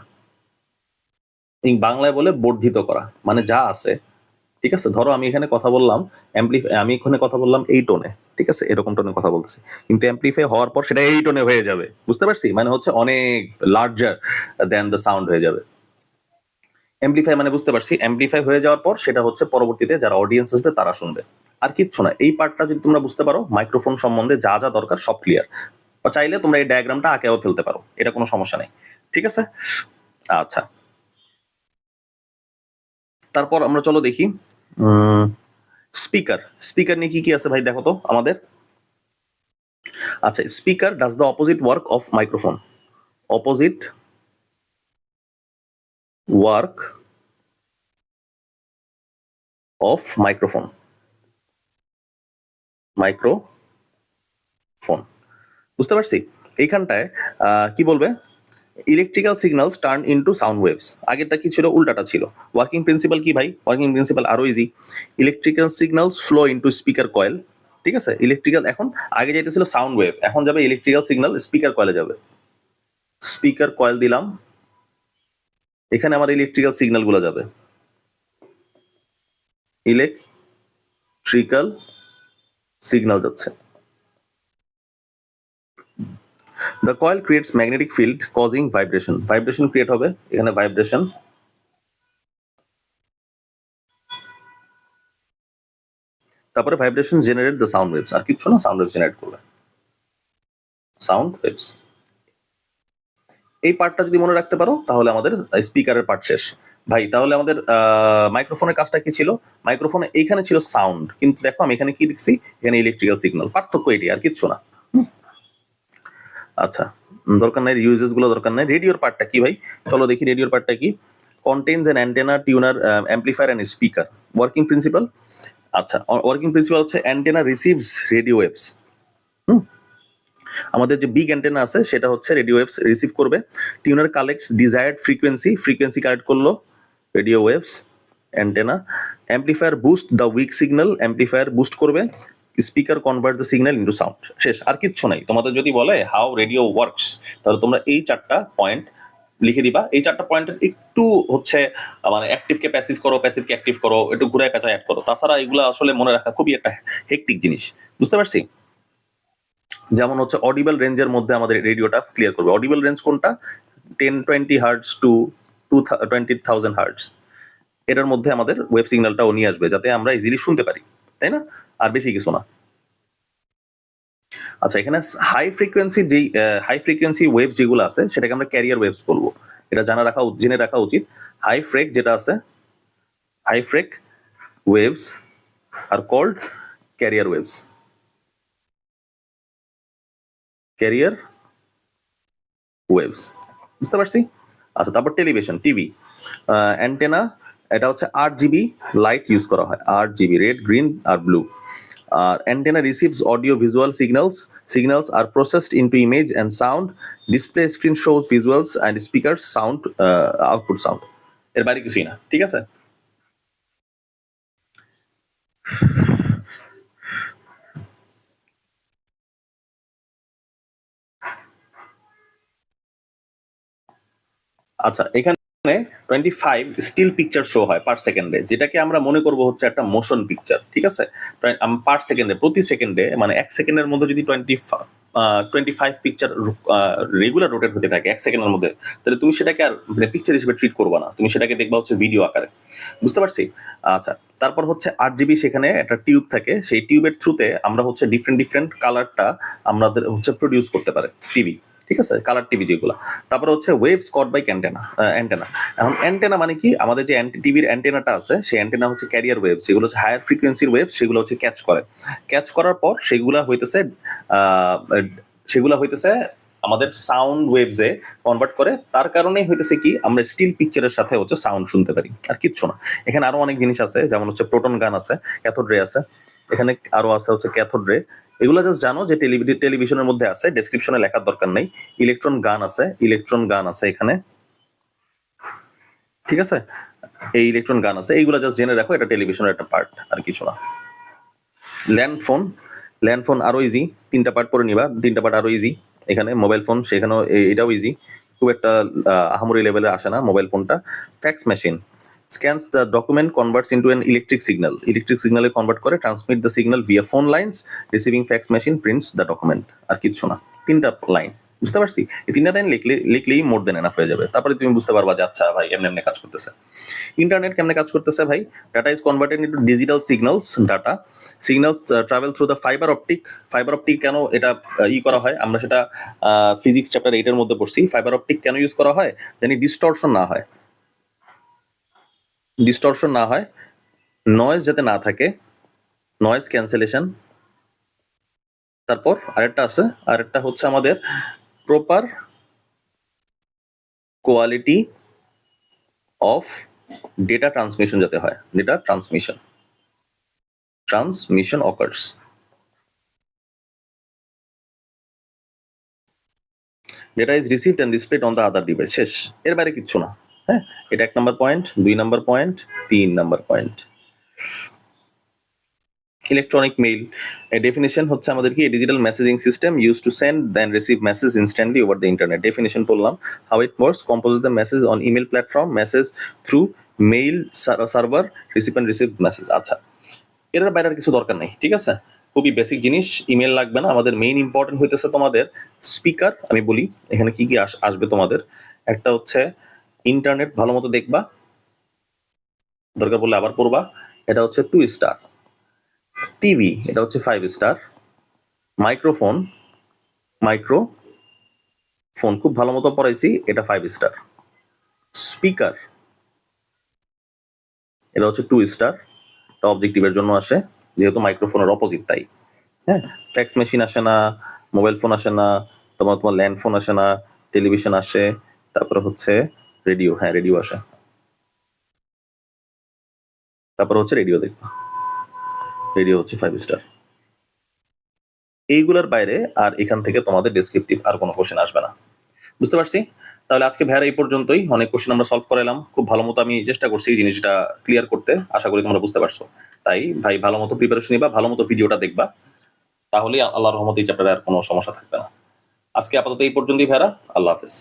বাংলায় বলে বর্ধিত করা, মানে যা আছে, ঠিক আছে? ধরো আমি এখানে কথা বললাম আমি এখানে কথা বললাম এই টোনে, ঠিক আছে? এরকম টোনে কথা বলতেছি, কিন্তু অ্যাম্পলিফাই হওয়ার পর সেটা এই টোনে হয়ে যাবে, বুঝতে পারছি? মানে হচ্ছে অনেক লার্জার দেন দ্য সাউন্ড হয়ে যাবে। অ্যাম্পলিফাই মানে বুঝতে পারছি, অ্যাম্পলিফাই হয়ে যাওয়ার পর সেটা হচ্ছে পরবর্তীতে যারা অডিয়েন্স আসবে তারা শুনবে। আর কিচ্ছু না, এই পার্টটা যদি তোমরা বুঝতে পারো মাইক্রোফোন সম্বন্ধে যা যা দরকার সব ক্লিয়ার। চাইলে তোমরা এই ডায়াগ্রামটা আঁকেও ফেলতে পারো, এটা কোনো সমস্যা নেই, ঠিক আছে? আচ্ছা, তারপর আমরা চলো দেখি স্পিকার। স্পিকার নিয়ে কি কি আছে ভাই দেখো তো আমাদের। আচ্ছা, speaker does the opposite work of microphone. Opposite work of microphone, microphone, বুঝতে পারছি? এইখানটায় কি বলবে? Electrical signals turn into sound waves. আগেরটা কি ছিল? উল্টাটা ছিল। ওয়ার্কিং প্রিন্সিপাল কি ভাই? ওয়ার্কিং প্রিন্সিপাল আরো easy. Electrical signals flow into speaker coil, ঠিক আছে? ইলেকট্রিক্যাল এখন আগে যাইতেছিল সাউন্ড ওয়েভ, এখন যাবে ইলেকট্রিক্যাল সিগন্যাল স্পিকার কয়েলে যাবে। স্পিকার কয়েল দিলাম, এখানে আমার ইলেকট্রিক্যাল সিগন্যাল গুলো যাবে, ইলেকট্রিক্যাল সিগন্যাল যাচ্ছে। The coil creates magnetic field causing vibration, vibration create হবে এখানে, ভাইব্রেশন। তারপরে vibration generate the sound waves, আর কিচ্ছু না, সাউন্ড ওয়েভস জেনারেট করবে, সাউন্ড ওয়েভস। এই পার্টটা যদি মনে রাখতে পারো তাহলে আমাদের স্পিকারের পার্ট শেষ ভাই। তাহলে আমাদের মাইক্রোফোনের কাজটা কি ছিল? মাইক্রোফোনে এইখানে ছিল সাউন্ড, কিন্তু দেখো আমি এখানে কি লিখছি? এখানে ইলেকট্রিক্যাল সিগন্যাল, পার্থক্য এটি, আর কিচ্ছু না। আচ্ছা, দরকার নাই, ইউজেস গুলো দরকার নাই। রেডিওর পার্টটা কি ভাই? চলো দেখি রেডিওর পার্টটা কি। Contains an antenna, tuner, amplifier and speaker. Working principle, আচ্ছা, ওয়ার্কিং প্রিন্সিপাল হচ্ছে অ্যান্টেনা রিসিভস রেডিও ওয়েভস। আমাদের যে বিগ অ্যান্টেনা আছে সেটা হচ্ছে রেডিও ওয়েভস রিসিভ করবে। Tuner collects desired frequency, frequency collect করলো radio waves antenna. Amplifier boost the weak signal, amplifier boost করবে। Speaker convert the signal into sound. শেষ, আর কিচ্ছু নাই। তোমাদের যদি বলে হাউ রেডিও ওয়ার্কস, তাহলে তোমরা এই চারটা পয়েন্ট লিখে দিবা। এই চারটা পয়েন্টের একটু হচ্ছে মানে অ্যাক্টিভকে প্যাসিভ করো, প্যাসিভকে অ্যাক্টিভ করো, একটু ঘুরায় পেঁচায় অ্যাড করো। তাছাড়া এগুলো আসলে মনে রাখা খুবই একটা হেক্টিক জিনিস, বুঝতে পারছি? যেমন হচ্ছে অডিবল রেঞ্জের মধ্যে আমাদের রেডিওটা ক্লিয়ার করবে। অডিবল রেঞ্জ কোনটা? 10-20 হার্টস টু 20,000 হার্টস, এটার মধ্যে আমাদের ওয়েভ সিগন্যালটাও নিয়ে আসবে যাতে আমরা ইজিলি শুনতে পারি, তাই না? আর বেশি কিছু না। আচ্ছা, এখানে হাই ফ্রিকোয়েন্সি ওয়েভস যেগুলো আছে সেটাকে আমরা ক্যারিয়ার ওয়েভস বলবো। এটা জেনে রাখা উচিত। হাই ফ্রেক যেটা আছে, high freq waves are called carrier waves. Carrier waves, বুঝতে পারছি? আচ্ছা, তারপর টেলিভিশন, টিভি, অ্যান্টেনা, এটা হচ্ছে 8 GB লাইট ইউজ করা হয়, 8 GB, রেড, গ্রিন আর ব্লু। আর antenna receives audio visual signals আর processed into image and sound, display screen shows visuals and speaker sound, output sound. এর বাইরে কিছুই না, ঠিক আছে? আচ্ছা, এখানে 25 স্টিল পিকচার শো হয় পার সেকেন্ডে, যেটাকে আমরা মনে করব হচ্ছে একটা মোশন পিকচার, ঠিক আছে? পার সেকেন্ডে, প্রতি সেকেন্ডে, মানে 1 সেকেন্ডের মধ্যে যদি 25 পিকচার রেগুলার রোটেট হতে থাকে 1 সেকেন্ডের মধ্যে, তাহলে তুমি সেটাকে আর মানে পিকচার হিসেবে ট্রিট করবা না, তুমি সেটাকে দেখবা হচ্ছে ভিডিও আকারে, বুঝতে পারছি? আচ্ছা, তারপর হচ্ছে 8 GB সেখানে একটা টিউব থাকে, সেই টিউবের থ্রুতে আমরা হচ্ছে ডিফারেন্ট কালারটা আমাদের হচ্ছে প্রডিউস করতে পারে টিভি, ঠিক আছে? কালার টিভি যেগুলো। তারপরে হচ্ছে ওয়েভস কট বাই অ্যান্টেনা। এখন অ্যান্টেনা মানে কি, আমাদের যে টিভির অ্যান্টেনাটা আছে সেই অ্যান্টেনা হচ্ছে ক্যারিয়ার ওয়েভ, যেগুলো হচ্ছে হায়ার ফ্রিকোয়েন্সির ওয়েভ, সেগুলো হচ্ছে ক্যাচ করার পর সেগুলা হইতেছে আমাদের সাউন্ড ওয়েভসে কনভার্ট করে। তার কারণেই হইতেছে কি, আমরা স্টিল পিকচারের সাথে হচ্ছে সাউন্ড শুনতে পারি, আর কিচ্ছু না। এখানে আরো অনেক জিনিস আছে, যেমন হচ্ছে প্রোটন গান আছে, ক্যাথোড রে আছে, এখানে আরো আছে হচ্ছে ক্যাথোড রে। এগুলো জাস্ট জানো যে টেলিভিশনের মধ্যে আছে, ডেসক্রিপশনে লেখার দরকার নেই। ইলেকট্রন গান আছে এখানে, ঠিক আছে? এই ইলেকট্রন গান আছে, এইগুলো জাস্ট জেনে রাখো, এটা টেলিভিশনের একটা পার্ট, আর কিছু না। ল্যান্ডফোন আরো ইজি, 3টা পার্ট পরে নিবা, 3টা পার্ট আরো ইজি। এখানে মোবাইল ফোন, সেখানেও এটাও ইজি, খুব একটা আহামরি লেভেলে আসে না মোবাইল ফোনটা। Fax machine scans the document, converts into an electric signal convert করে, transmit the signal via phone lines, receiving fax machine prints the document. আর কিচ্ছু না, 3টা লাইন, বুঝতে পারছি? এই 3টা লাইন লিখলেই মোর দেন এনাফ হয়ে যাবে। তারপরে তুমি বুঝতে পারবা যে আচ্ছা ভাই এমনি কাজ করতেছে। ইন্টারনেট কেমনে কাজ করতেছে ভাই? Data is converted into digital signals travel through the fibre optic কেন এটা করা হয়, আমরা সেটা ফিজিক্স চ্যাপ্টার 8 এর মধ্যে পড়ছি। ফাইবার অপটিক কেন ইউজ করা হয়? জানি ডিস্টরশন না হয়, নয়েজ যাতে না থাকে, নয়েজ ক্যান্সেলেশন। তারপর আরেকটা হচ্ছে আমাদের proper quality of data transmission যাতে হয়, data transmission occurs. Data is received and displayed on the other device. শেষ, এর বাইরে কিচ্ছু না। হ্যাঁ, এটা 1 number point, 2 number point, 3 number point. Electronic mail definition হচ্ছে আমাদের কি, digital messaging system use to send then receive message instantly over the internet. Definition বললাম। How it works, compose the message on email platform, message through mail server, recipient receive message. আচ্ছা, এর বাইরে আর কিছু দরকার নেই, ঠিক আছে? খুবই বেসিক জিনিস, ইমেল লাগবে না আমাদের। মেইন ইম্পর্টেন্ট হইতেছে তোমাদের স্পিকার। আমি বলি এখানে কি কি আসবে তোমাদের। একটা হচ্ছে ইন্টারনেট, ভালো মতো দেখবা, দরকার পড়লে আবার পড়বা। এটা হচ্ছে 2 স্টার। টিভি, এটা হচ্ছে 5 স্টার। মাইক্রোফোন খুব ভালো মতো পড়াইছি, এটা 5 স্টার। স্পিকার, এটা হচ্ছে 2 স্টার, এটা অবজেক্টিভের জন্য আসে, যেহেতু মাইক্রোফোনের অপোজিট তাই। হ্যাঁ, ফ্যাক্স মেশিন আসে না, মোবাইল ফোন আসে না, তোমার ল্যান্ড ফোন আসে না, টেলিভিশন আসে, তারপরে হচ্ছে রেডিও, হ্যাঁ রেডিও আসে, তারপরে হচ্ছে রেডিও দেখবা, রেডিও হচ্ছে 5 স্টার। এইগুলোর বাইরে আর এখান থেকে তোমাদের ডেসক্রিপটিভ আর কোনো কোশ্চেন আসবে না, বুঝতে পারছি? তাহলে আজকে ভাইয়ার এই পর্যন্তই। অনেক কোশ্চেন আমরা সলভ করালাম, খুব ভালো মতো আমি চেষ্টা করছি এই জিনিসটা ক্লিয়ার করতে, আশা করি তোমরা বুঝতে পারছো। তাই ভাই ভালো মতো প্রিপারেশন নিবা, ভালো মতো ভিডিওটা দেখবা, তাহলেই আল্লাহর রহমতে এই চ্যাপ্টারে আর কোনো সমস্যা থাকবে না। আজকে আপাতত এই পর্যন্তই ভাইয়ারা, আল্লাহ হাফেজ।